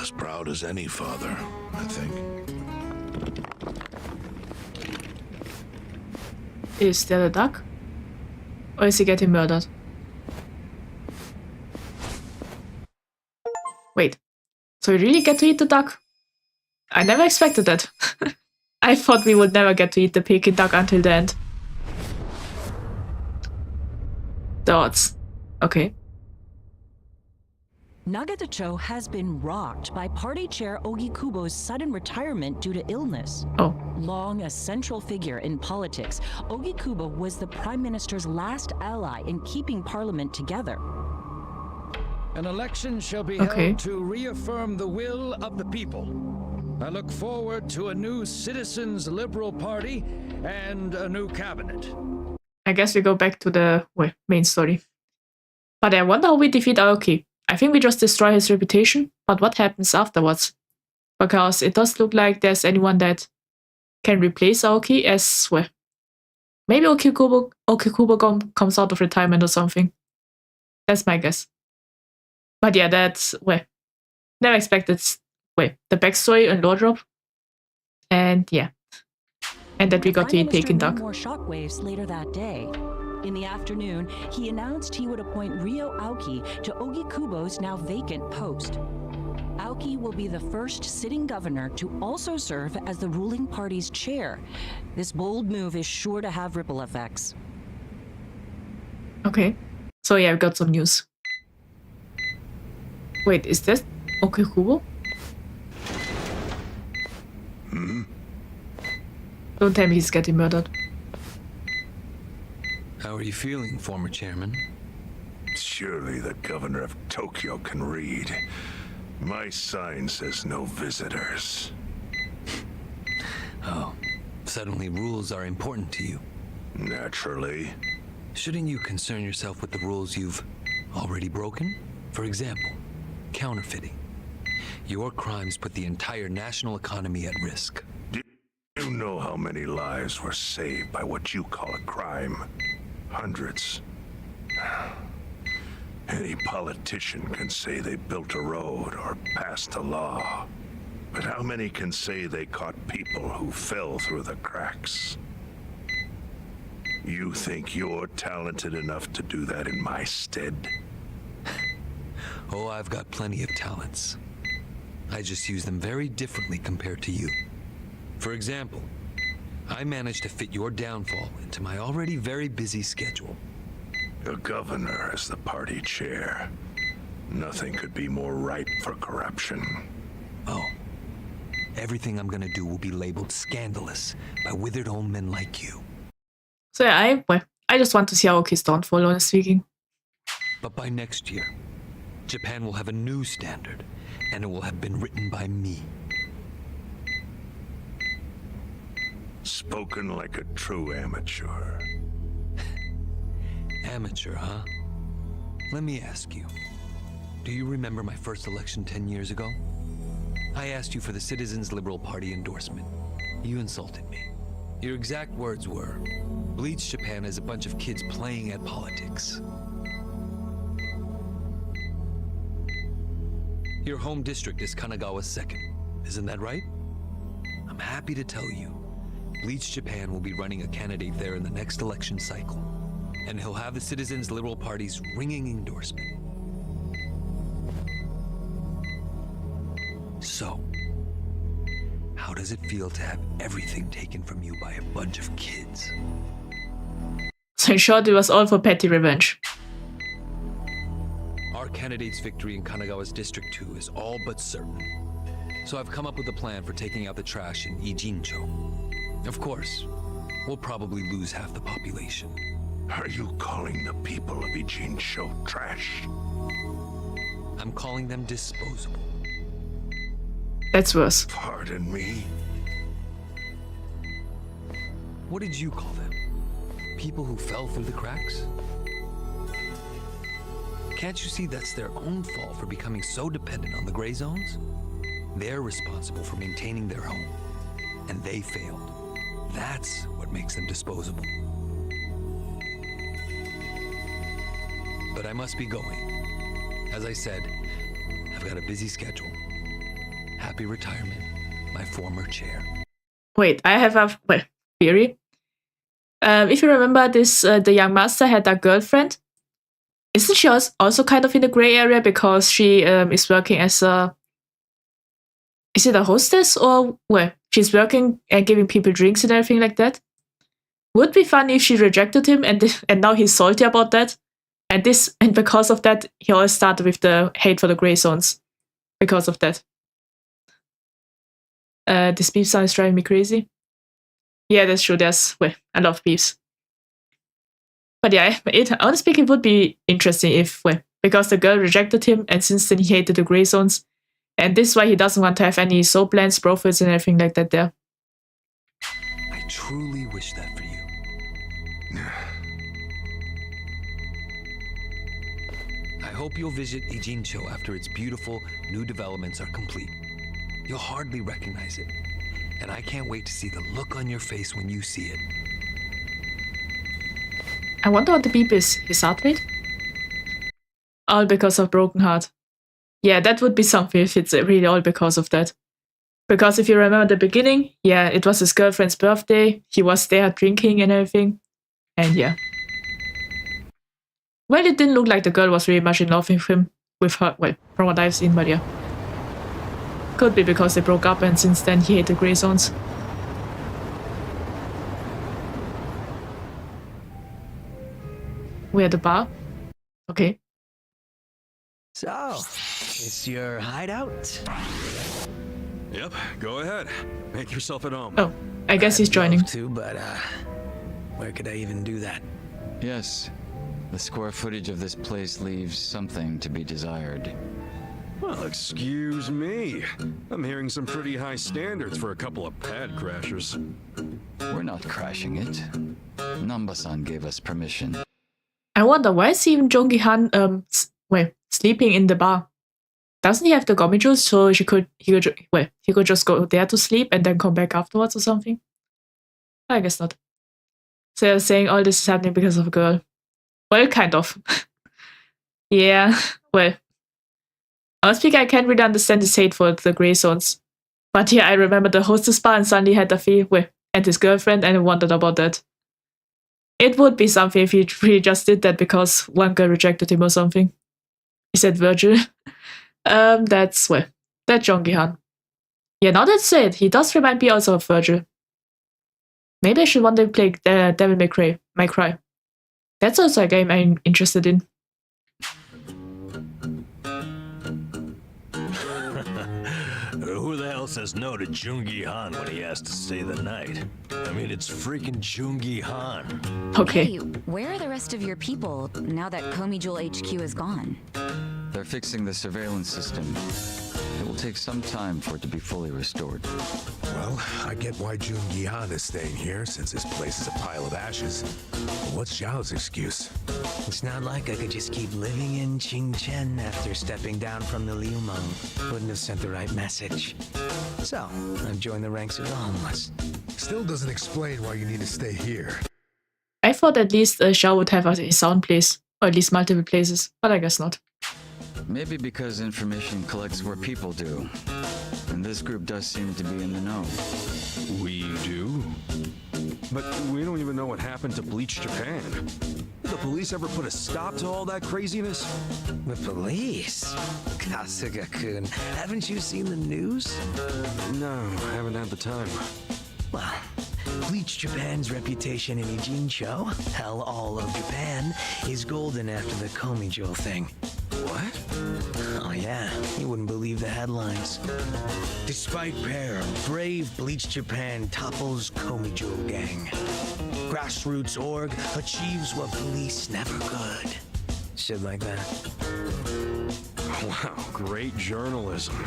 As proud as any father, I think. Is there a duck? Or is he getting murdered? Wait, so we really get to eat the duck? I never expected that. I thought we would never get to eat the Peking duck until the end. The odds. Okay. Nagatacho has been rocked by party chair Ogikubo's sudden retirement due to illness. Oh. Long a central figure in politics, Ogikubo was the prime minister's last ally in keeping parliament together. An election shall be Okay. held to reaffirm the will of the people. I look forward to a new Citizens Liberal Party and a new cabinet. I guess we go back to the main story. But I wonder how we defeat Aoki. I think we just destroy his reputation, but what happens afterwards? Because it does look like there's anyone that can replace Aoki as, well, maybe Okikubo comes out of retirement or something. That's my guess. But yeah, that's, well, never expected, well, the backstory and lore drop. And yeah. And that we got to eat Peking duck. More shockwaves later that day. In the afternoon, he announced he would appoint Ryo Aoki to Ogikubo's now vacant post. Aoki will be the first sitting governor to also serve as the ruling party's chair. This bold move is sure to have ripple effects. Okay. So yeah, we got some news. Wait, is this Okikubo? Don't tell me he's getting murdered. How are you feeling, former chairman? Surely the governor of Tokyo can read. My sign says no visitors. Oh, suddenly rules are important to you. Naturally. Shouldn't you concern yourself with the rules you've already broken? For example, counterfeiting. Your crimes put the entire national economy at risk. Do you know how many lives were saved by what you call a crime? Hundreds. Any politician can say they built a road or passed a law. But how many can say they caught people who fell through the cracks? You think you're talented enough to do that in my stead? Oh, I've got plenty of talents. I just use them very differently compared to you. For example, I managed to fit your downfall into my already very busy schedule. The governor is the party chair. Nothing could be more ripe for corruption. Oh. Everything I'm gonna do will be labeled scandalous by withered old men like you. So yeah, I just want to see Aoki's downfall, honestly speaking. But by next year, Japan will have a new standard, and it will have been written by me. Spoken like a true amateur. Amateur, huh? Let me ask you. Do you remember my first election 10 years ago? I asked you for the Citizens Liberal Party endorsement. You insulted me. Your exact words were, Bleach Japan is a bunch of kids playing at politics. Your home district is Kanagawa's second. Isn't that right? I'm happy to tell you, Bleach Japan will be running a candidate there in the next election cycle. And he'll have the Citizens Liberal Party's ringing endorsement. So, how does it feel to have everything taken from you by a bunch of kids? So in short, it was all for petty revenge. Our candidate's victory in Kanagawa's District 2 is all but certain. So I've come up with a plan for taking out the trash in Ijincho. Of course, we'll probably lose half the population. Are you calling the people of Ijincho trash? I'm calling them disposable. That's worse. Pardon me? What did you call them? People who fell through the cracks? Can't you see that's their own fault for becoming so dependent on the gray zones? They're responsible for maintaining their home, and they failed. That's what makes them disposable. But I must be going. As I said, I've got a busy schedule. Happy retirement, my former chair. Wait, I have a theory. If you remember this, the young master had a girlfriend. Isn't she also kind of in the gray area because she is working as a... Is it a hostess or well, she's working and giving people drinks and everything like that? Would be funny if she rejected him and now he's salty about that. And because of that, he always started with the hate for the gray zones. Because of that. This beef sound is driving me crazy. Yeah, that's true. I love beefs. But yeah, honestly speaking, it would be interesting if, because the girl rejected him and since then he hated the gray zones. And this is why he doesn't want to have any soap lands, profiles and everything like that there. I truly wish that for you. I hope you'll visit Ijincho after its beautiful new developments are complete. You'll hardly recognize it. And I can't wait to see the look on your face when you see it. I wonder what the beep is. His heart rate? All because of broken heart. Yeah, that would be something if it's really all because of that. Because if you remember the beginning, yeah, it was his girlfriend's birthday. He was there drinking and everything. And yeah. Well, it didn't look like the girl was really much in love with him. With her, well, from what I've seen, but yeah. Could be because they broke up and since then he hated gray zones. We're at the bar. Okay. So, it's your hideout? Yep, go ahead. Make yourself at home. Oh, I guess he's joining. I'd love to, but where could I even do that? Yes. The square footage of this place leaves something to be desired. Well, excuse me. I'm hearing some pretty high standards for a couple of pad crashers. We're not crashing it. Namba-san gave us permission. I wonder why is even Jong-gi-han sleeping in the bar? Doesn't he have the gomijo so he could just go there to sleep and then come back afterwards or something? I guess not. So you're saying all this is happening because of a girl. Well, kind of. Yeah, well. Honestly, I can't really understand his hate for the grey zones. But yeah, I remember the hostess bar and suddenly had a fee and his girlfriend and I wondered about that. It would be something if he really just did that because one girl rejected him or something. He said Virgil. That's Jong-gi-han. Yeah, now that's it. He does remind me also of Virgil. Maybe I should one day play Devil May Cry. That's also a game I'm interested in. Who the hell says no to Jung-gi-han when he has to stay the night? I mean, it's freaking Jung-gi-han. Okay. Hey, where are the rest of your people now that Komi Jewel HQ is gone? They're fixing the surveillance system. It will take some time for it to be fully restored. Well, I get why Jun-gi-han is staying here, since this place is a pile of ashes. But what's Xiao's excuse? It's not like I could just keep living in Qingchen after stepping down from the Liumeng. Wouldn't have sent the right message. So, I've joined the ranks of the homeless. Still doesn't explain why you need to stay here. I thought at least Xiao would have his own place, or at least multiple places, but I guess not. Maybe because information collects where people do. And this group does seem to be in the know. We do? But we don't even know what happened to Bleach Japan. Did the police ever put a stop to all that craziness? The police? Kasuga-kun, haven't you seen the news? No, I haven't had the time. Well, Bleach Japan's reputation in Ijincho, hell all of Japan, is golden after the Komi Jewel thing. What? Oh yeah, you wouldn't believe the headlines. Despite peril, brave Bleach Japan topples Komi Jewel gang. Grassroots org achieves what police never could. Shit like that. Wow, great journalism.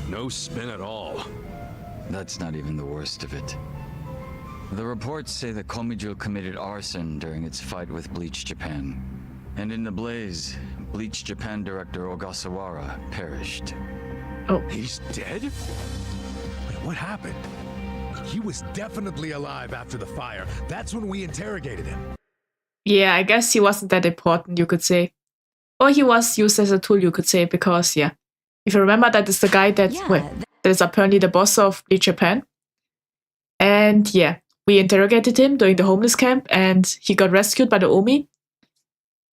No spin at all. That's not even the worst of it. The reports say that Komijo committed arson during its fight with Bleach Japan. And in the blaze, Bleach Japan director Ogasawara perished. Oh. He's dead? Wait, what happened? He was definitely alive after the fire. That's when we interrogated him. Yeah, I guess he wasn't that important, you could say. Or he was used as a tool, you could say, because, yeah. If you remember, that is the guy that is apparently the boss of Bleach Japan. And yeah, we interrogated him during the homeless camp and he got rescued by the Omi.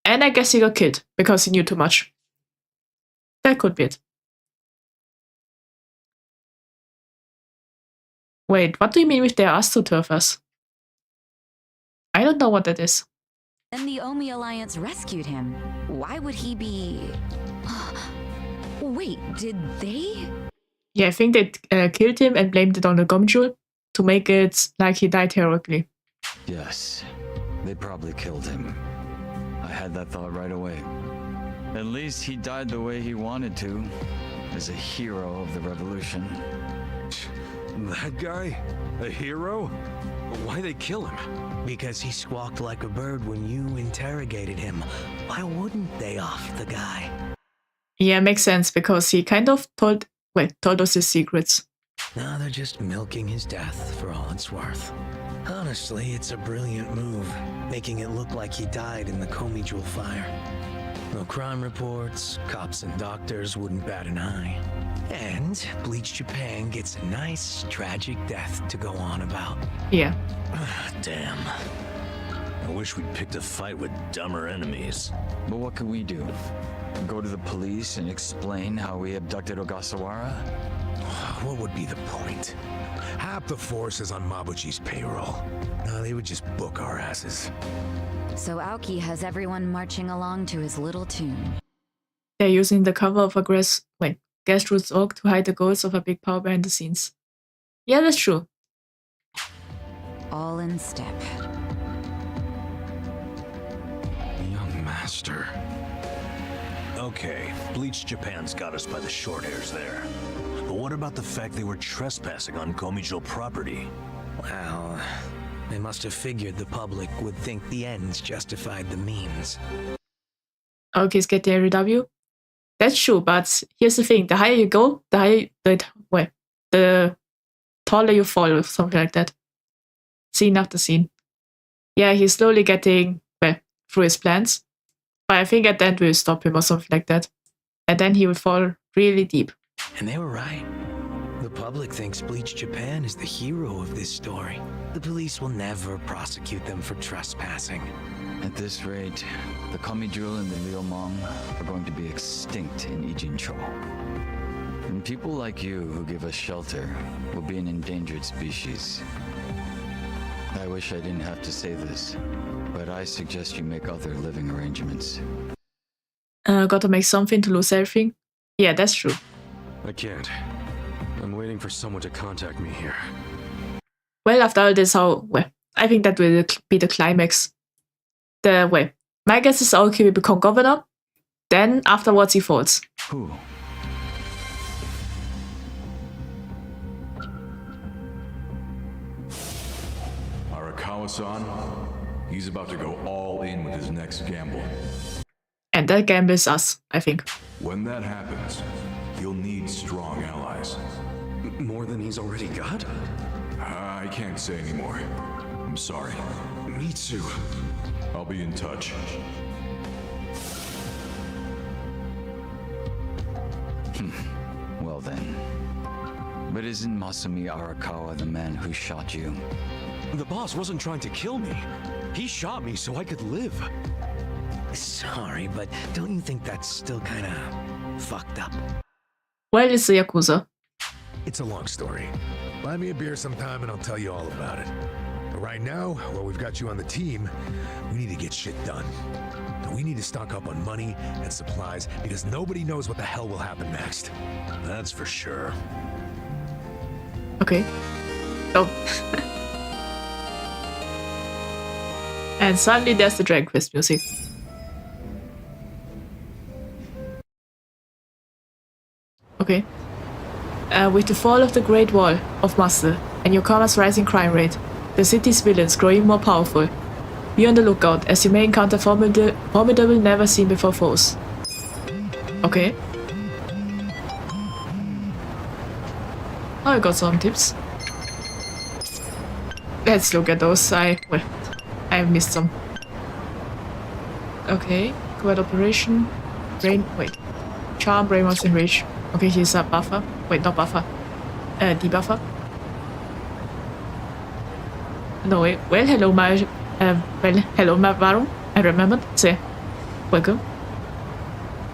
And I guess he got killed because he knew too much. That could be it. Wait, what do you mean with they asked to turf us? I don't know what that is. Then the Omi Alliance rescued him. Why would he be... Wait, did they? Yeah, I think they killed him and blamed it on the Gomjul to make it like he died heroically. Yes, they probably killed him. I had that thought right away. At least he died the way he wanted to, as a hero of the revolution. That guy? A hero? Why'd they kill him? Because he squawked like a bird when you interrogated him. Why wouldn't they off the guy? Yeah, makes sense, because he kind of told us his secrets. Now they're just milking his death for all it's worth. Honestly, it's a brilliant move, making it look like he died in the Komi Jewel fire. No crime reports, cops and doctors wouldn't bat an eye. And Bleach Japan gets a nice, tragic death to go on about. Yeah. Damn. I wish we'd picked a fight with dumber enemies. But what could we do? Go to the police and explain how we abducted Ogasawara? What would be the point? Half the force is on Mabuchi's payroll. No, they would just book our asses. So Aoki has everyone marching along to his little tune. They're using the cover of a grassroots org to hide the goals of a big power behind the scenes. Yeah, that's true. All in step. Young master. Okay, Bleach Japan's got us by the short hairs there. But what about the fact they were trespassing on Komijo property? Well, they must have figured the public would think the ends justified the means. Aoki's getting every W. That's true, but here's the thing: the higher you go, the taller you fall, or something like that. Scene after scene. Yeah, he's slowly getting through his plans, but I think at the end we'll stop him or something like that, and then he will fall really deep. And they were right. The public thinks Bleach Japan is the hero of this story. The police will never prosecute them for trespassing. At this rate, the Komijul and the Liumang are going to be extinct in Ijincho. And people like you who give us shelter will be an endangered species. I wish I didn't have to say this, but I suggest you make other living arrangements. Gotta make something to lose everything? Yeah, that's true. I can't. I'm waiting for someone to contact me here. Well, after all this, I think that will be the climax. My guess is Aoki will become governor, then afterwards he falls. Who? Arakawa-san, he's about to go all in with his next gamble. And that gamble is us, I think. When that happens, he'll need strong allies. More than he's already got? I can't say anymore. I'm sorry. Me too. I'll be in touch. Well then. But isn't Masumi Arakawa the man who shot you? The boss wasn't trying to kill me. He shot me so I could live. Sorry, but don't you think that's still kinda fucked up? Well, it's the Yakuza. It's a long story. Buy me a beer sometime and I'll tell you all about it. But right now, while we've got you on the team, we need to get shit done. We need to stock up on money and supplies because nobody knows what the hell will happen next. That's for sure. Okay. Oh. And suddenly there's the Dragon Quest music. Okay. With the fall of the Great Wall of Muscle and Yokohama's rising crime rate, the city's villains grow even more powerful. Be on the lookout as you may encounter formidable never-seen-before foes. Okay. I got some tips. Let's look at those. I missed some. Okay. Quad operation. Charm, Brainwash, and Rage. Okay, he's a buffer. Wait, not buffer. Debuffer. No, wait. Well, hello, my Varun. I remembered. Say, welcome.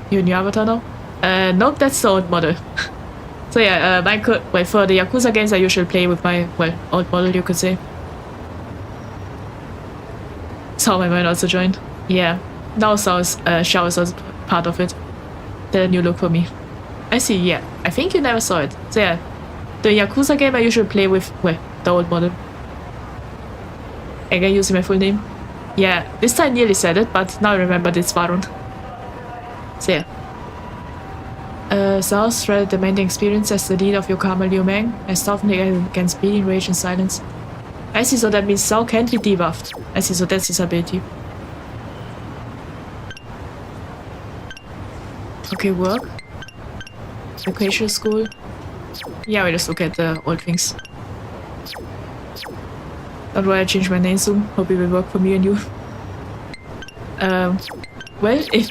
Your new avatar now? Nope, that's the old model. So yeah, for the Yakuza games, I usually play with my, old model, you could say. So I might also join. Yeah, now Shao is also part of it. The new look for me. I see, yeah. I think you never saw it. So yeah, the Yakuza game I usually play with, the old model. Again, using my full name. Yeah, this time I nearly said it, but now I remembered it's Varun. So yeah. South rather demanding experience as the leader of Yokohama Liumang, and toughening against bleeding rage and silence. I see, so that means Sao can't be debuffed. I see, so that's his ability. Okay, work. Vocational school. Yeah, we just look at the old things. Don't worry, I change my name soon. Hope it will work for me and you. Well, if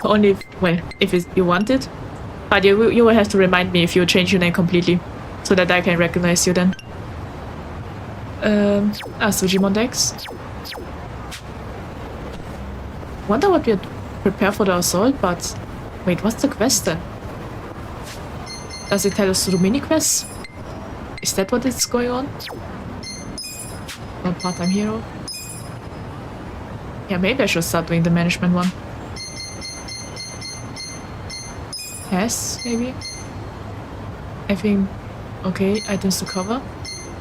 you want it. But you will have to remind me if you change your name completely, so that I can recognize you then. Sujimon Dex. Wonder what we'd prepare for the assault, but wait, what's the quest then? Does it tell us to do mini quests? Is that what is going on? Not part-time hero? Yeah, maybe I should start doing the management one. Yes, maybe. I think, okay, items to cover.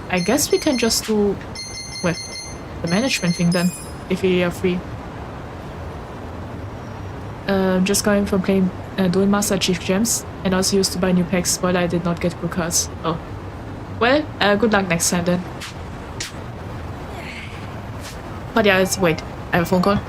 I guess we can just do, well, the management thing then, if we are free. Just going from playing Duel Master Chief Gems, and also used to buy new packs while I did not get blue cards. Oh. Well, good luck next time then. But yeah, wait, I have a phone call.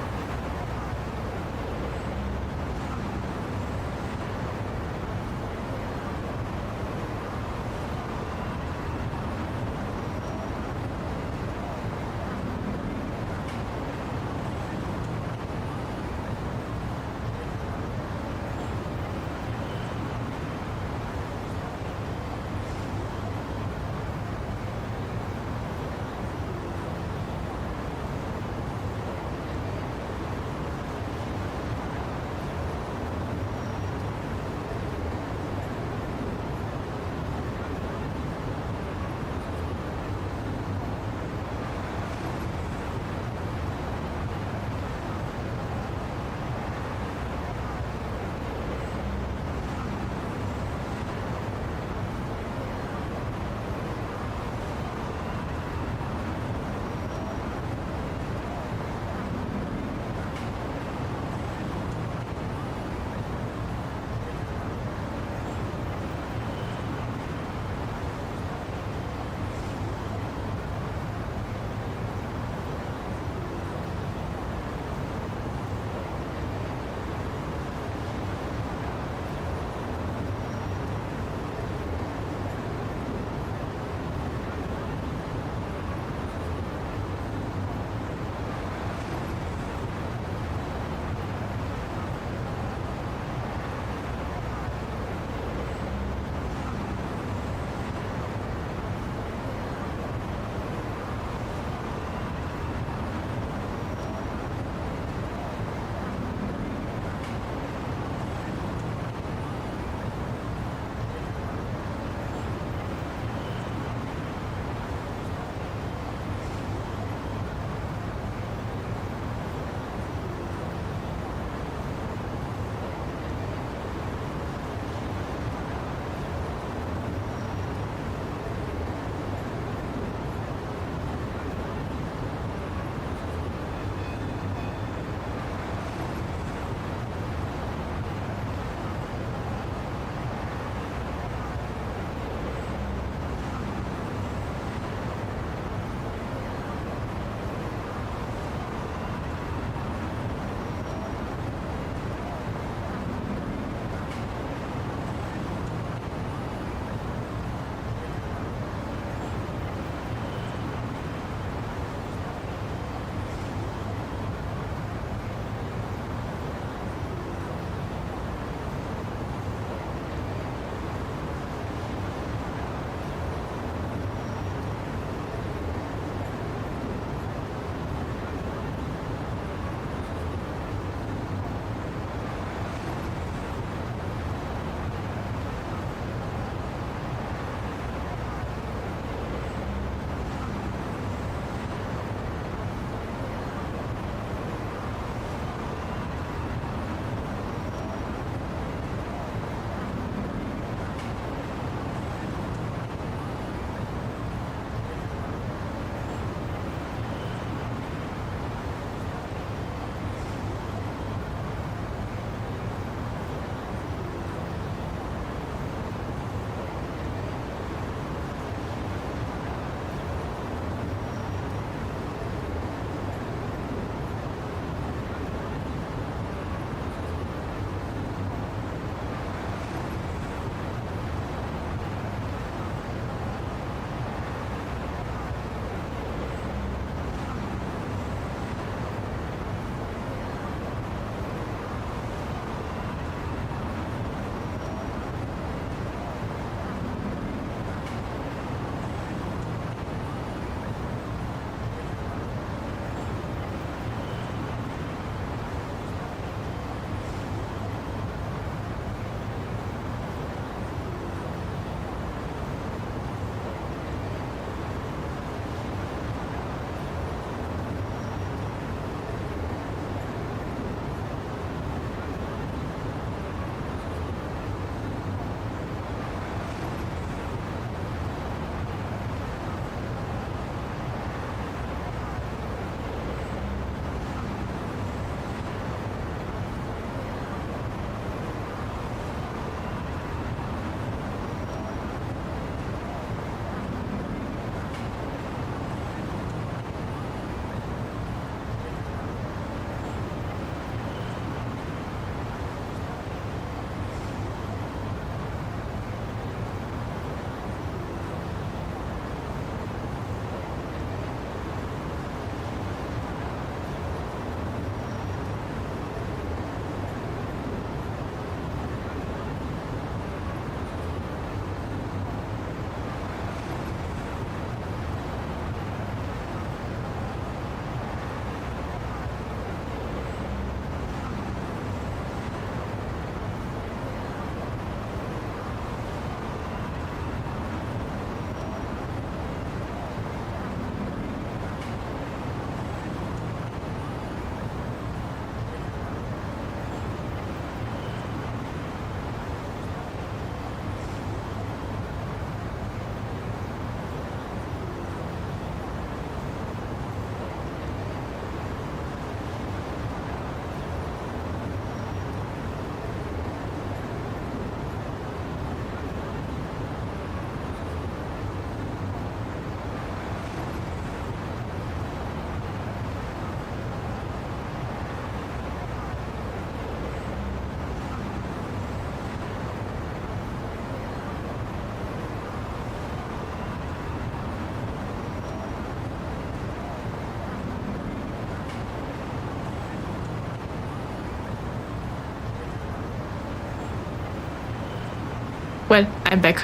Well, I'm back.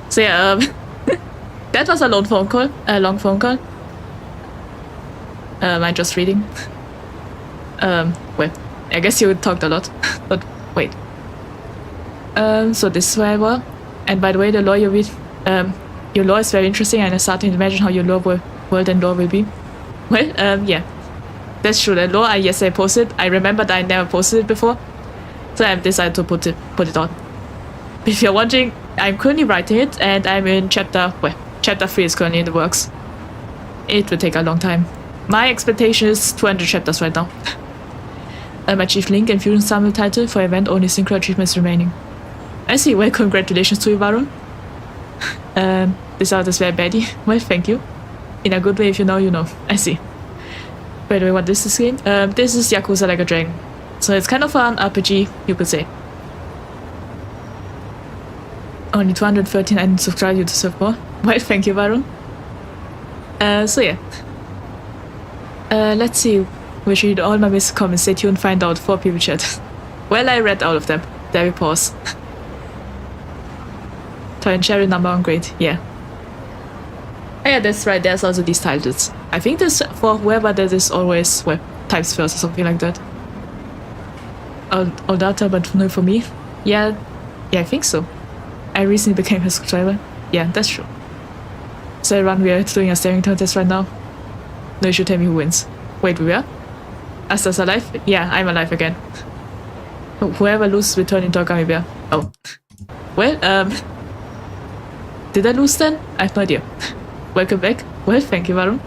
So yeah, that was a long phone call. I'm just reading. Well, I guess you talked a lot, but wait. So this is where I was. And by the way, the law you read, your law is very interesting, and I'm starting to imagine how your law world and law will be. Well, yeah, that's true. The law I yesterday posted. I remembered I never posted it before, so I decided to put it on. If you're wondering, I'm currently writing it, and I'm in chapter 3 is currently in the works. It will take a long time. My expectation is 200 chapters right now. Achieved Link and Fusion Summit title for event, only synchro achievements remaining. I see. Well, congratulations to you, Varun. This art is very baddie. Well, thank you. In a good way, if you know, you know. I see. By the way, what is this game? This is Yakuza Like a Dragon. So it's kind of an RPG, you could say. Only 213 and subscribe you to serve more. Well, thank you, Varun. So yeah. Let's see. We should read all my missed comments. Stay tuned, find out. 4 people chat. Well, I read all of them. There we pause. Toy and Cherry number 1 grade. Yeah. Oh, yeah, that's right. There's also these titles. I think this for whoever that is always, well, types first or something like that. All data, but no for me. Yeah, I think so. I recently became a subscriber. Yeah, that's true. So we are doing a staring contest right now. No, you should tell me who wins. Wait, we are? Asta's alive? Yeah, I'm alive again. Whoever loses will turn into a gummy bear. Oh. Well, did I lose then? I have no idea. Welcome back. Well, thank you, Varun.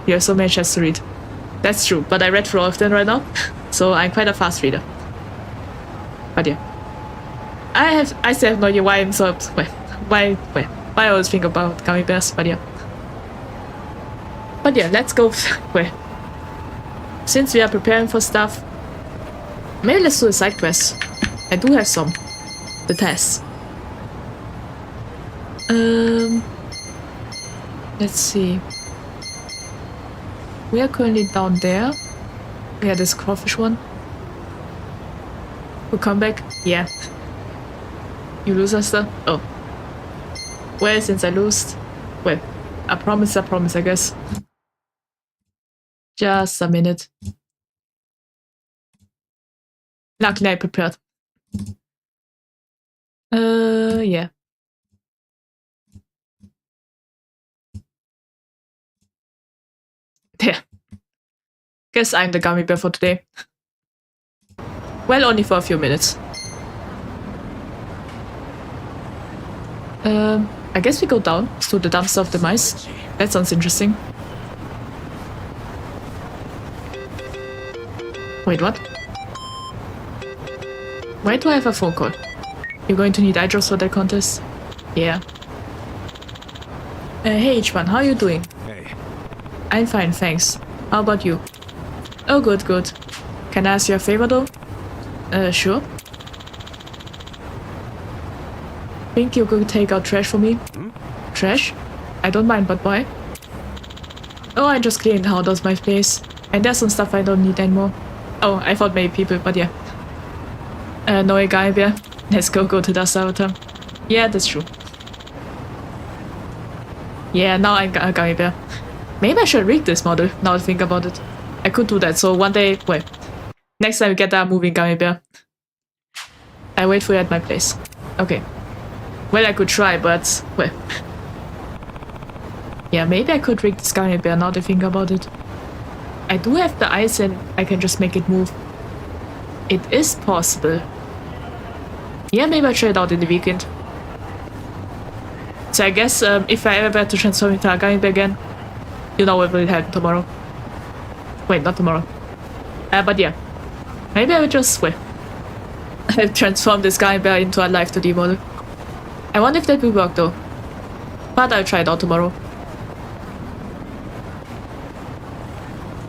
You have so many chats to read. That's true, but I read through all of them right now, so I'm quite a fast reader. But yeah. I still have no idea why I'm so why I always think about gummy bears, but yeah. But yeah, let's go. Well, since we are preparing for stuff, maybe let's do a side quest. I do have some. The tests. Let's see. We are currently down there. Yeah, this crawfish one. We'll come back. Yeah. You lose us though? Oh. Well, since I lost, well, I promise, I guess. Just a minute. Luckily I prepared. Yeah. There. Guess I'm the gummy bear for today. Well, only for a few minutes. I guess we go down to the dumpster of the mice. That sounds interesting. Wait, what? Why do I have a phone call? You're going to need eye drops for that contest? Yeah. Hey H1, how are you doing? Hey. I'm fine, thanks. How about you? Oh, good, good. Can I ask you a favor though? Sure. Think you could take out trash for me? Trash? I don't mind, but why? Oh, I just cleaned out of my place. And there's some stuff I don't need anymore. Oh, I thought maybe people, but yeah. No, a guy bear. Let's go to the avatar. Yeah, that's true. Yeah, now I'm a gummy bear. Maybe I should rig this model, now I think about it. I could do that, so one day, wait. Next time we get a moving gummy bear. I wait for you at my place. Okay. Well, I could try, but, well. Yeah, maybe I could rig this gummy bear now that I think about it. I do have the ice and I can just make it move. It is possible. Yeah, maybe I'll try it out in the weekend. So I guess if I ever have to transform into a gummy bear again, you know what will happen tomorrow. Wait, not tomorrow. But yeah. Maybe I will just, wait. I'll transform this gummy bear into a live 2D model. I wonder if that will work though. But I'll try it out tomorrow.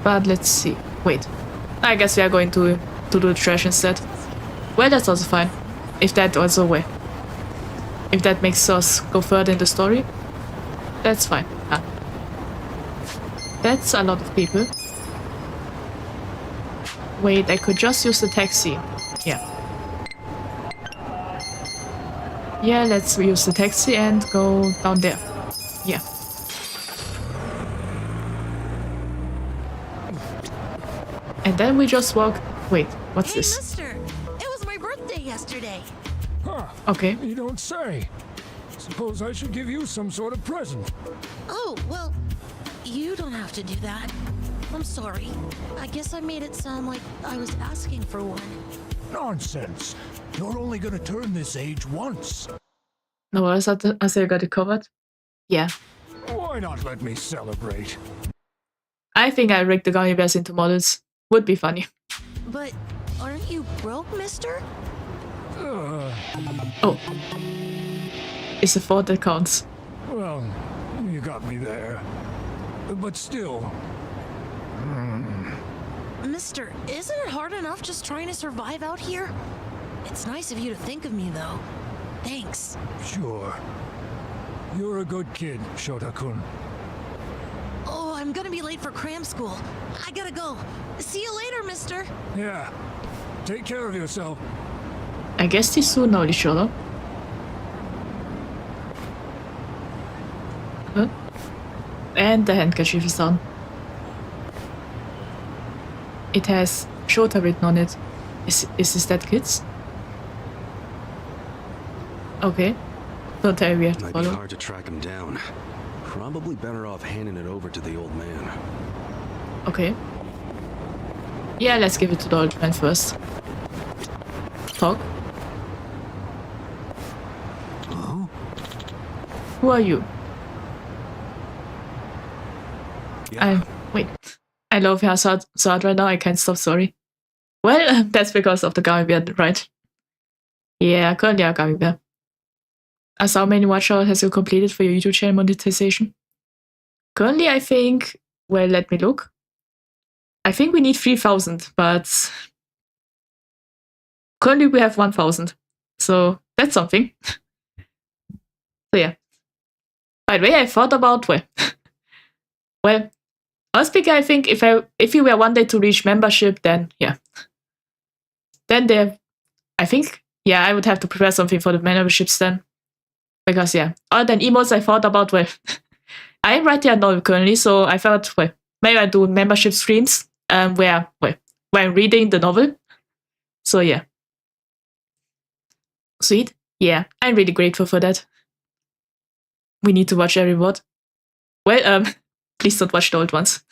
But let's see. Wait. I guess we are going to do the trash instead. Well, that's also fine. If that also way. If that makes us go further in the story, that's fine. Ah. That's a lot of people. Wait, I could just use the taxi. Yeah. Yeah, let's use the taxi and go down there. Yeah. And then we just walk. Wait, what's this? Mister, it was my birthday yesterday. Huh. Okay. You don't say. Suppose I should give you some sort of present. Oh, well, you don't have to do that. I'm sorry. I guess I made it sound like I was asking for one. Nonsense. You're only gonna turn this age once. No, I thought I got it covered. Yeah. Why not let me celebrate? I think I rigged the gummy bears into models. Would be funny. But aren't you broke, mister? Oh. It's a thought that counts. Well, you got me there. But still. Mister, isn't it hard enough just trying to survive out here? It's nice of you to think of me, though. Thanks. Sure. You're a good kid, Shota-kun. Oh, I'm gonna be late for cram school. I gotta go. See you later, mister. Yeah. Take care of yourself. I guess these two know each other. Huh? And the handkerchief is on. It has Shota written on it. Is this that kids? Okay. Don't tell me we have to Might be follow. hard to track him down. Probably better off handing it over to the old man. Okay. Yeah, let's give it to the old man first. Talk. Oh? Who are you? Wait. I love how sad right now. I can't stop, sorry. Well, that's because of the gummy bear, right? Yeah, currently a gummy bear. As how many watch hours has you completed for your YouTube channel monetization? Currently, I think, well, let me look. I think we need 3,000, but currently we have 1,000. So that's something. So yeah. By the way, I thought about, well, honestly, I think if you were one day to reach membership, then yeah. Then I think, yeah, I would have to prepare something for the memberships then. Because yeah, other than emotes, I thought about, well, I am writing a novel currently, so I thought, well, maybe I do membership streams where I'm reading the novel. So yeah. Sweet. Yeah, I'm really grateful for that. We need to watch every word. Well, please don't watch the old ones.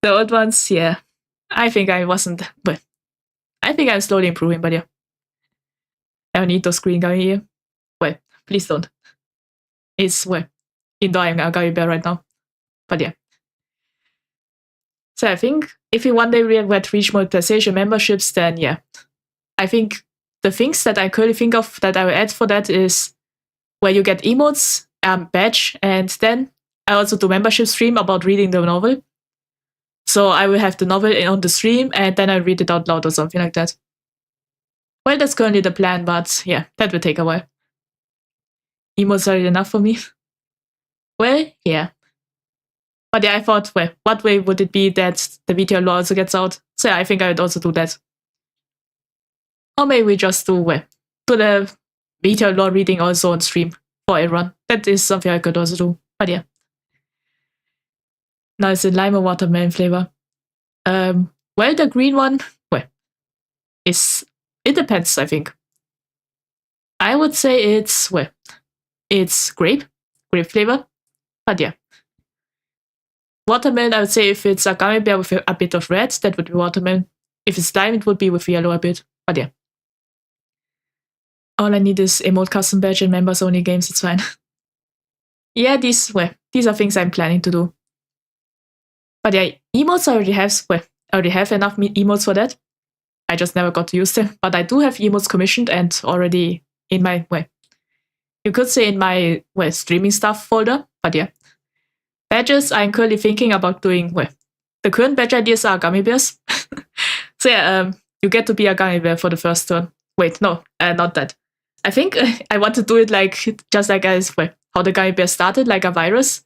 The old ones, yeah. I think I wasn't, well, I think I'm slowly improving, but yeah. I don't need those green guy here. Well, please don't. It's, well, dying a gummy bear right now. But yeah. So I think if we one day were to reach monetization memberships, then yeah. I think the things that I currently think of that I will add for that is where you get emotes, badge, and then I also do membership stream about reading the novel. So I will have the novel on the stream and then I read it out loud or something like that. Well, that's currently the plan, but yeah, that will take a while. Emotes are enough for me. Well, yeah. But yeah, I thought, well, what way would it be that the video law also gets out? So yeah, I think I would also do that. Or maybe we just do the video law reading also on stream for everyone. That is something I could also do. But yeah. Now it's a lime or watermelon flavor. Well, the green one, well, it depends, I think. I would say it's grape flavor. But yeah. Watermelon, I would say if it's a gummy bear with a bit of red, that would be watermelon. If it's lime, it would be with yellow a bit. But yeah. All I need is emote custom badge and members only games, it's fine. Yeah, these are things I'm planning to do. But yeah, emotes I already have enough emotes for that. I just never got to use them. But I do have emotes commissioned and already in my, you could say in my, streaming stuff folder. But yeah. Badges, I'm currently thinking about doing, the current badge ideas are gummy bears. So yeah, you get to be a gummy bear for the first turn. Wait, no, not that. I think I want to do it just like as, how the gummy bear started, like a virus.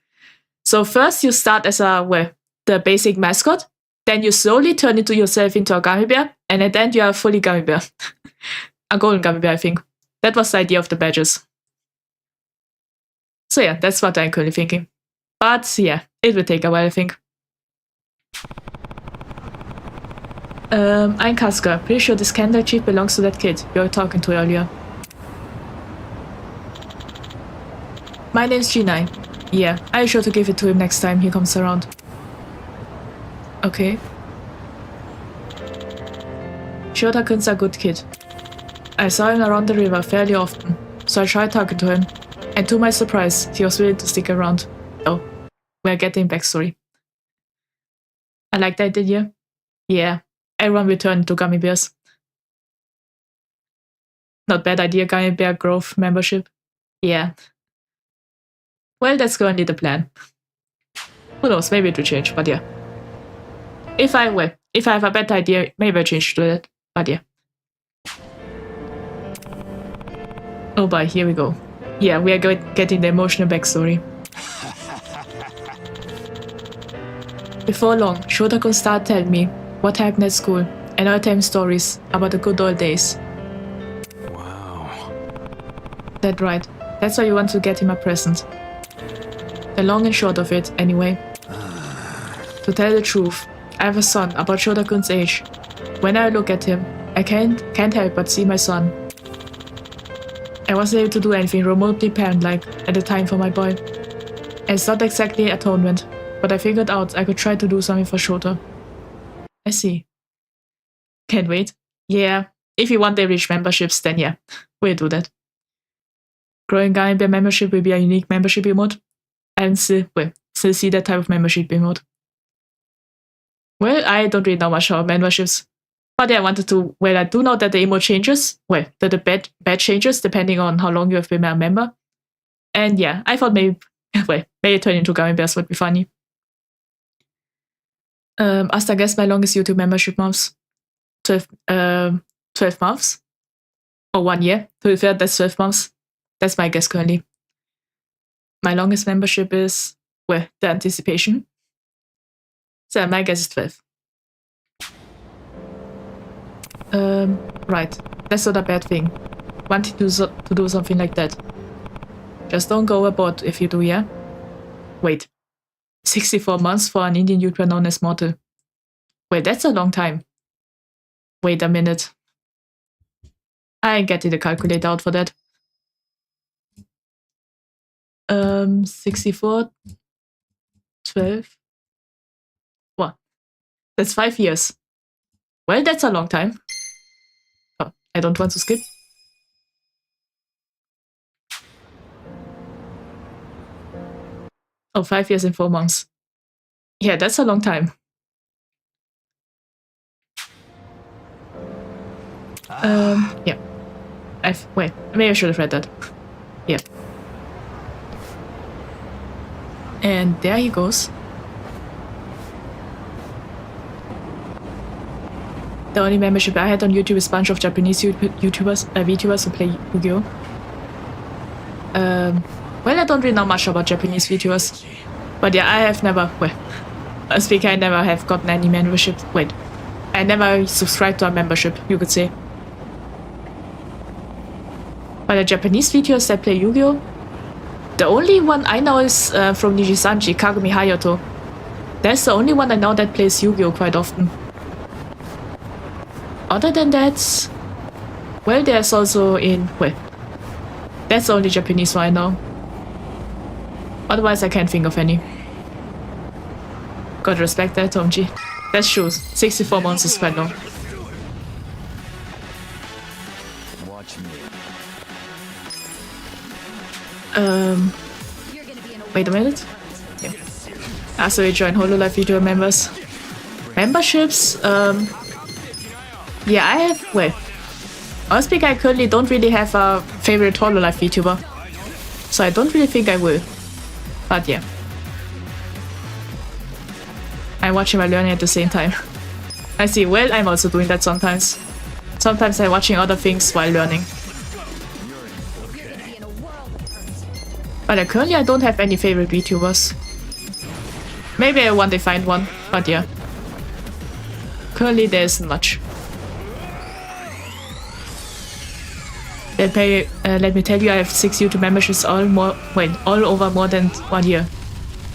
So first you start as the basic mascot, then you slowly turn yourself into a gummy bear, and at the end you are a fully gummy bear. A golden gummy bear, I think. That was the idea of the badges. So yeah, that's what I'm currently thinking. But yeah, it will take a while, I think. I'm Casca. Pretty sure this candle chief belongs to that kid you were talking to earlier. My name's G9. Yeah, I'll sure to give it to him next time he comes around. Okay. Shota-kun's a good kid. I saw him around the river fairly often, so I tried talking to him. And to my surprise, he was willing to stick around. Oh, we're getting backstory. I like that idea. Yeah, everyone will turn into gummy bears. Not bad idea, gummy bear growth membership. Yeah. Well, that's currently the plan. Who knows, maybe it will change, but yeah. If I have a better idea, maybe I'll change to that, but yeah. Oh boy, here we go. Yeah, we are getting the emotional backstory. Before long, Shota-kun started telling me what happened at school, and I'll tell him stories about the good old days. Wow. That's right. That's why you want to get him a present. The long and short of it, anyway. To tell the truth, I have a son about Shota-kun's age. When I look at him, I can't help but see my son. I wasn't able to do anything remotely parent-like at the time for my boy. And it's not exactly atonement, but I figured out I could try to do something for Shota. I see. Can't wait. Yeah, if you want their rich memberships, then yeah, we'll do that. Growing Gummy Bear membership will be a unique membership emote. And still see that type of membership emote. Well, I don't really know much about memberships. But yeah, I wanted to, well, I do know that the emote changes. Well, that the bed changes depending on how long you have been a member. And yeah, I thought maybe turn into gummy bears would be funny. Asked, I guess, my longest YouTube membership months. 12 months? Or 1 year. To be fair, that's 12 months. That's my guess currently. My longest membership is, well, the anticipation. So my guess is 12. Right. That's not a bad thing. Wanting to do something like that. Just don't go overboard if you do, yeah? Wait. 64 months for an Indian YouTuber known as Mortal. Wait, that's a long time. Wait a minute. I get the calculator out for that. 64, 12. What? That's 5 years. Well, that's a long time. Oh, I don't want to skip. Oh, 5 years and 4 months. Yeah, that's a long time. Yeah. Wait, maybe I should have read that. Yeah. And there he goes. The only membership I had on YouTube is a bunch of Japanese VTubers who play Yu-Gi-Oh! Well, I don't really know much about Japanese VTubers. But yeah, I have never, I never have gotten any membership. Wait, I never subscribed to a membership, you could say. But the Japanese VTubers that play Yu-Gi-Oh! The only one I know is from Nijisanji, Kagumi Hayato. That's the only one I know that plays Yu-Gi-Oh! Quite often. Other than that, well, there's also that's the only Japanese one I know. Otherwise, I can't think of any. Gotta respect that, Tomji. That's true. 64 months is quite long. Watch me. Wait a minute. Yeah. So we join HoloLive video members. Memberships, yeah, I have, honestly, I currently don't really have a favorite HoloLive VTuber. So I don't really think I will. But yeah. I'm watching while learning at the same time. I see, well, I'm also doing that sometimes. Sometimes I'm watching other things while learning. But currently I don't have any favorite VTubers. Maybe I one day find one, but yeah. Currently there isn't much. Let me tell you, I have 6 YouTube memberships all over more than 1 year.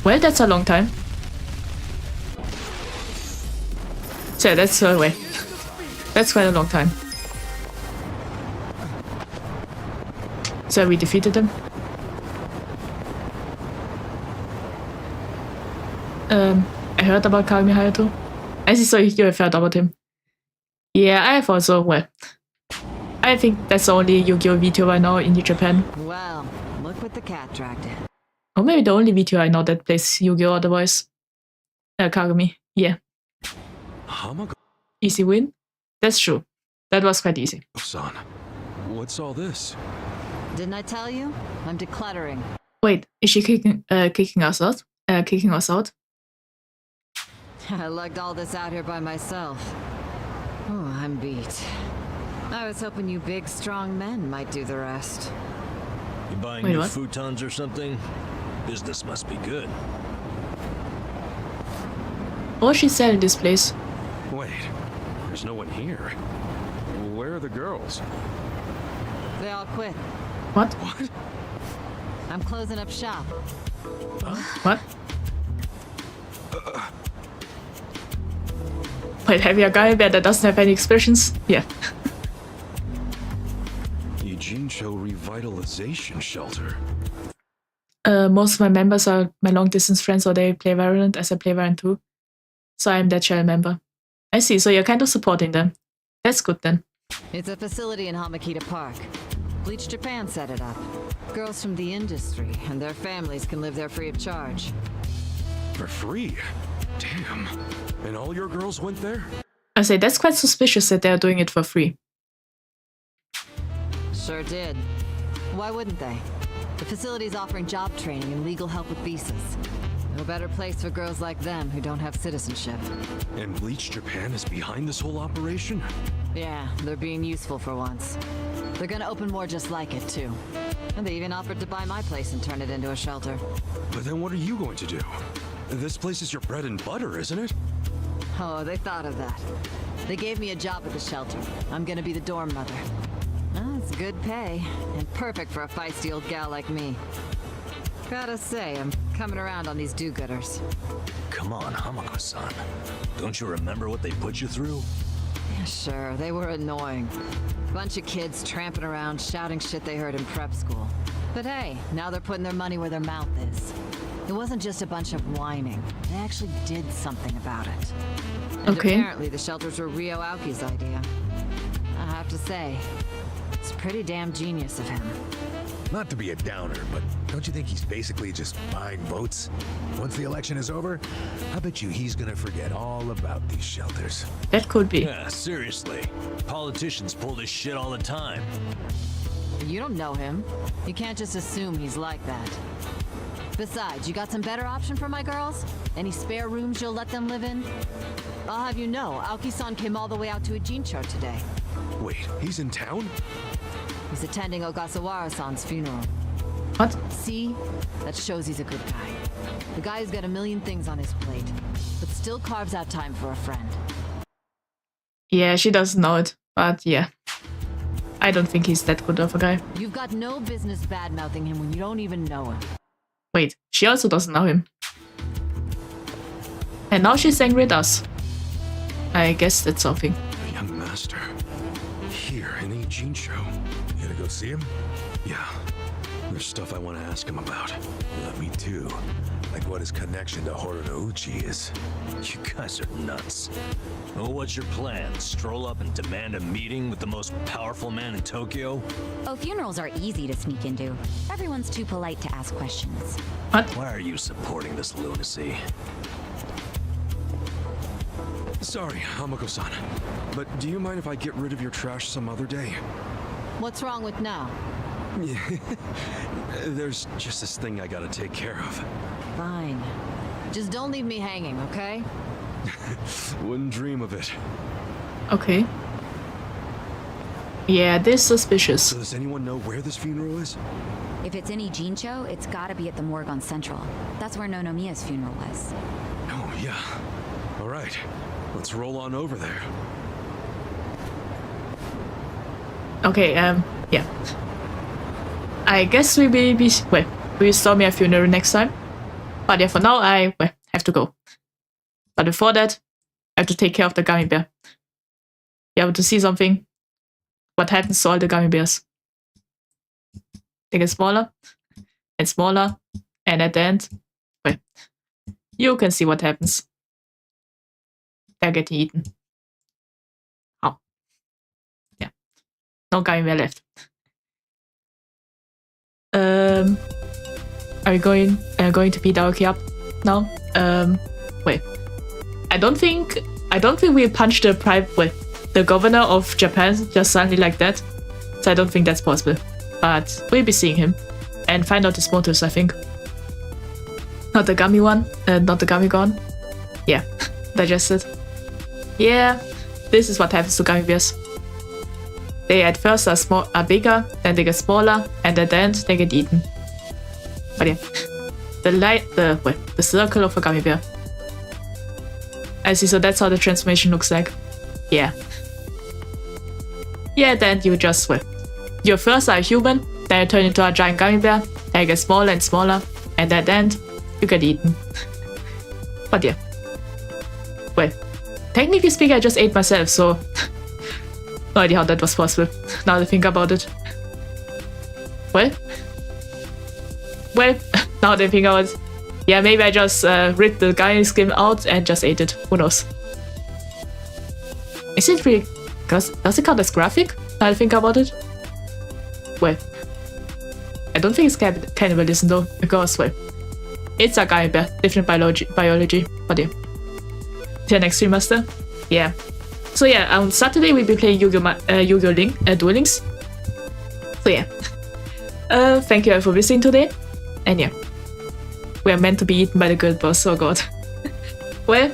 Well, that's a long time. So that's that's quite a long time. So we defeated them. I heard about Kagami Hayato. I see, so you have heard about him. Yeah, I have also, well, I think that's the only Yu-Gi-Oh video I know in Japan. Well, look what the cat dragged in. Or maybe the only video I know that plays Yu-Gi-Oh otherwise. Kagami, yeah. Easy win? That's true. That was quite easy. Son, what's all this? Didn't I tell you? I'm decluttering. Wait, is she kicking us out? Kicking us out? I lugged all this out here by myself. Oh, I'm beat. I was hoping you big, strong men might do the rest. You buying Wait, new what? futons or something? Business must be good. Or she's selling this place. Wait, there's no one here. Where are the girls? They all quit. What? What? I'm closing up shop. What? Wait, have you a guy there that doesn't have any expressions? Yeah. Ijincho Revitalization Shelter. Most of my members are my long distance friends, or they play Valorant as I play Valorant too. So I'm that shell member. I see, so you're kind of supporting them. That's good then. It's a facility in Hamakita Park. Bleach Japan set it up. Girls from the industry and their families can live there free of charge. For free? Damn. And all your girls went there? I say that's quite suspicious that they're doing it for free. Sure did. Why wouldn't they? The facility's offering job training and legal help with visas. No better place for girls like them who don't have citizenship. And Bleach Japan is behind this whole operation? Yeah, they're being useful for once. They're gonna open more just like it, too. And they even offered to buy my place and turn it into a shelter. But then what are you going to do? This place is your bread and butter, isn't it? Oh, they thought of that. They gave me a job at the shelter. I'm gonna be the dorm mother. Oh, it's good pay, and perfect for a feisty old gal like me. Gotta say, I'm coming around on these do-gooders. Come on, Hamako-san. Don't you remember what they put you through? Yeah, sure, they were annoying. Bunch of kids tramping around, shouting shit they heard in prep school. But hey, now they're putting their money where their mouth is. It wasn't just a bunch of whining. They actually did something about it. And apparently the shelters were Ryo Aoki's idea. I have to say, it's pretty damn genius of him. Not to be a downer, but don't you think he's basically just buying votes? Once the election is over, I bet you he's gonna forget all about these shelters. That could be. Yeah, seriously. Politicians pull this shit all the time. You don't know him. You can't just assume he's like that. Besides, you got some better option for my girls? Any spare rooms you'll let them live in? I'll have you know, Aoki-san came all the way out to Ijincho today. Wait, he's in town? He's attending Ogasawara-san's funeral. What? See? That shows he's a good guy. The guy's got a million things on his plate, but still carves out time for a friend. Yeah, she doesn't know it, but yeah. I don't think he's that good of a guy. You've got no business bad-mouthing him when you don't even know him. Wait, she also doesn't know him. And now she's angry at us. I guess that's something. The young master. Here in Ijincho. You gonna go see him? Yeah. There's stuff I want to ask him about. Yeah, me too. Like what his connection to Horonouchi is. You guys are nuts. Well, what's your plan? Stroll up and demand a meeting with the most powerful man in Tokyo? Oh, funerals are easy to sneak into. Everyone's too polite to ask questions. What? Why are you supporting this lunacy? Sorry, Hamako-san. But do you mind if I get rid of your trash some other day? What's wrong with now? There's just this thing I gotta take care of. Fine. Just don't leave me hanging, okay? Wouldn't dream of it. Okay. Yeah, this is suspicious. So does anyone know where this funeral is? If it's in Ijincho, it's gotta be at the morgue on Central. That's where Nonomiya's funeral was. Oh, yeah. All right. Let's roll on over there. Okay, yeah. I guess we will be, well, we will storm a funeral next time. But yeah, for now, I have to go. But before that, I have to take care of the gummy bear. You have to see something. What happens to all the gummy bears? They get smaller and smaller, and at the end, well, you can see what happens. They're getting eaten. Oh. Yeah. No gummy bear left. Are we going to beat Aoki up now? Wait. I don't think we punch the governor of Japan just suddenly like that. So I don't think that's possible. But we'll be seeing him and find out his motives, I think. Not the gummy one, not the gummy gun. Yeah, digested. Yeah, this is what happens to gummy bears. They at first are bigger, then they get smaller, and at the end they get eaten. But yeah, the circle of a gummy bear. I see, so that's how the transformation looks like. Yeah. Yeah, then you just, you first are a human, then you turn into a giant gummy bear, then you get smaller and smaller, and at the end, you get eaten. But yeah. Well, technically speaking, I just ate myself, so no idea how that was possible, now that I think about it. Well, now that I think about it, yeah, maybe I just ripped the gummy skin out and just ate it, who knows. Is it really, does it count as graphic, now that I think about it? Well, I don't think it's cannibalism though, because, well, it's a gummy bear, different biology, but yeah. Till next stream, master. Yeah. So yeah, on Saturday we'll be playing Yu-Gi-Oh! Duel Links. So yeah. Thank you all for listening today. And yeah. We are meant to be eaten by the guild boss, oh god. Well,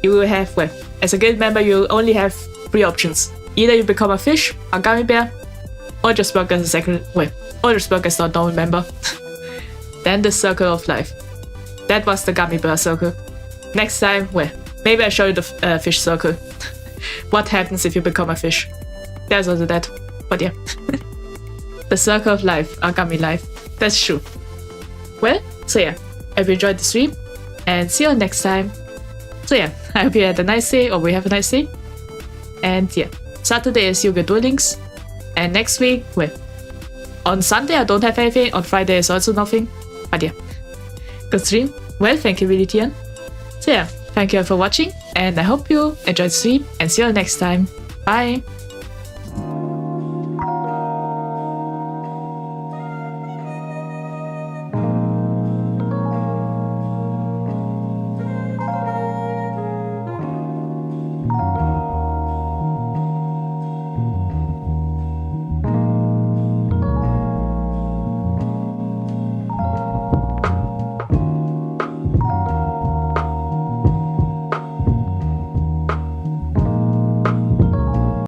you will have, as a guild member you only have 3 options. Either you become a fish, a gummy bear, or just work as a second, or just work as a normal member. Then the circle of life. That was the gummy bear circle. Next time, maybe I'll show you the fish circle. What happens if you become a fish? There's also that, but yeah. The circle of life, a gummy life. That's true. Well, so yeah, I hope you enjoyed the stream, and see you next time. So yeah, I hope you had a nice day, or we have a nice day. And yeah, Saturday is Yu-Gi-Oh! Duel Links, and next week, on Sunday I don't have anything, on Friday is also nothing, but yeah. Good stream. Well, thank you really, Tian. So yeah, thank you all for watching, and I hope you enjoyed the stream, and see you all next time. Bye!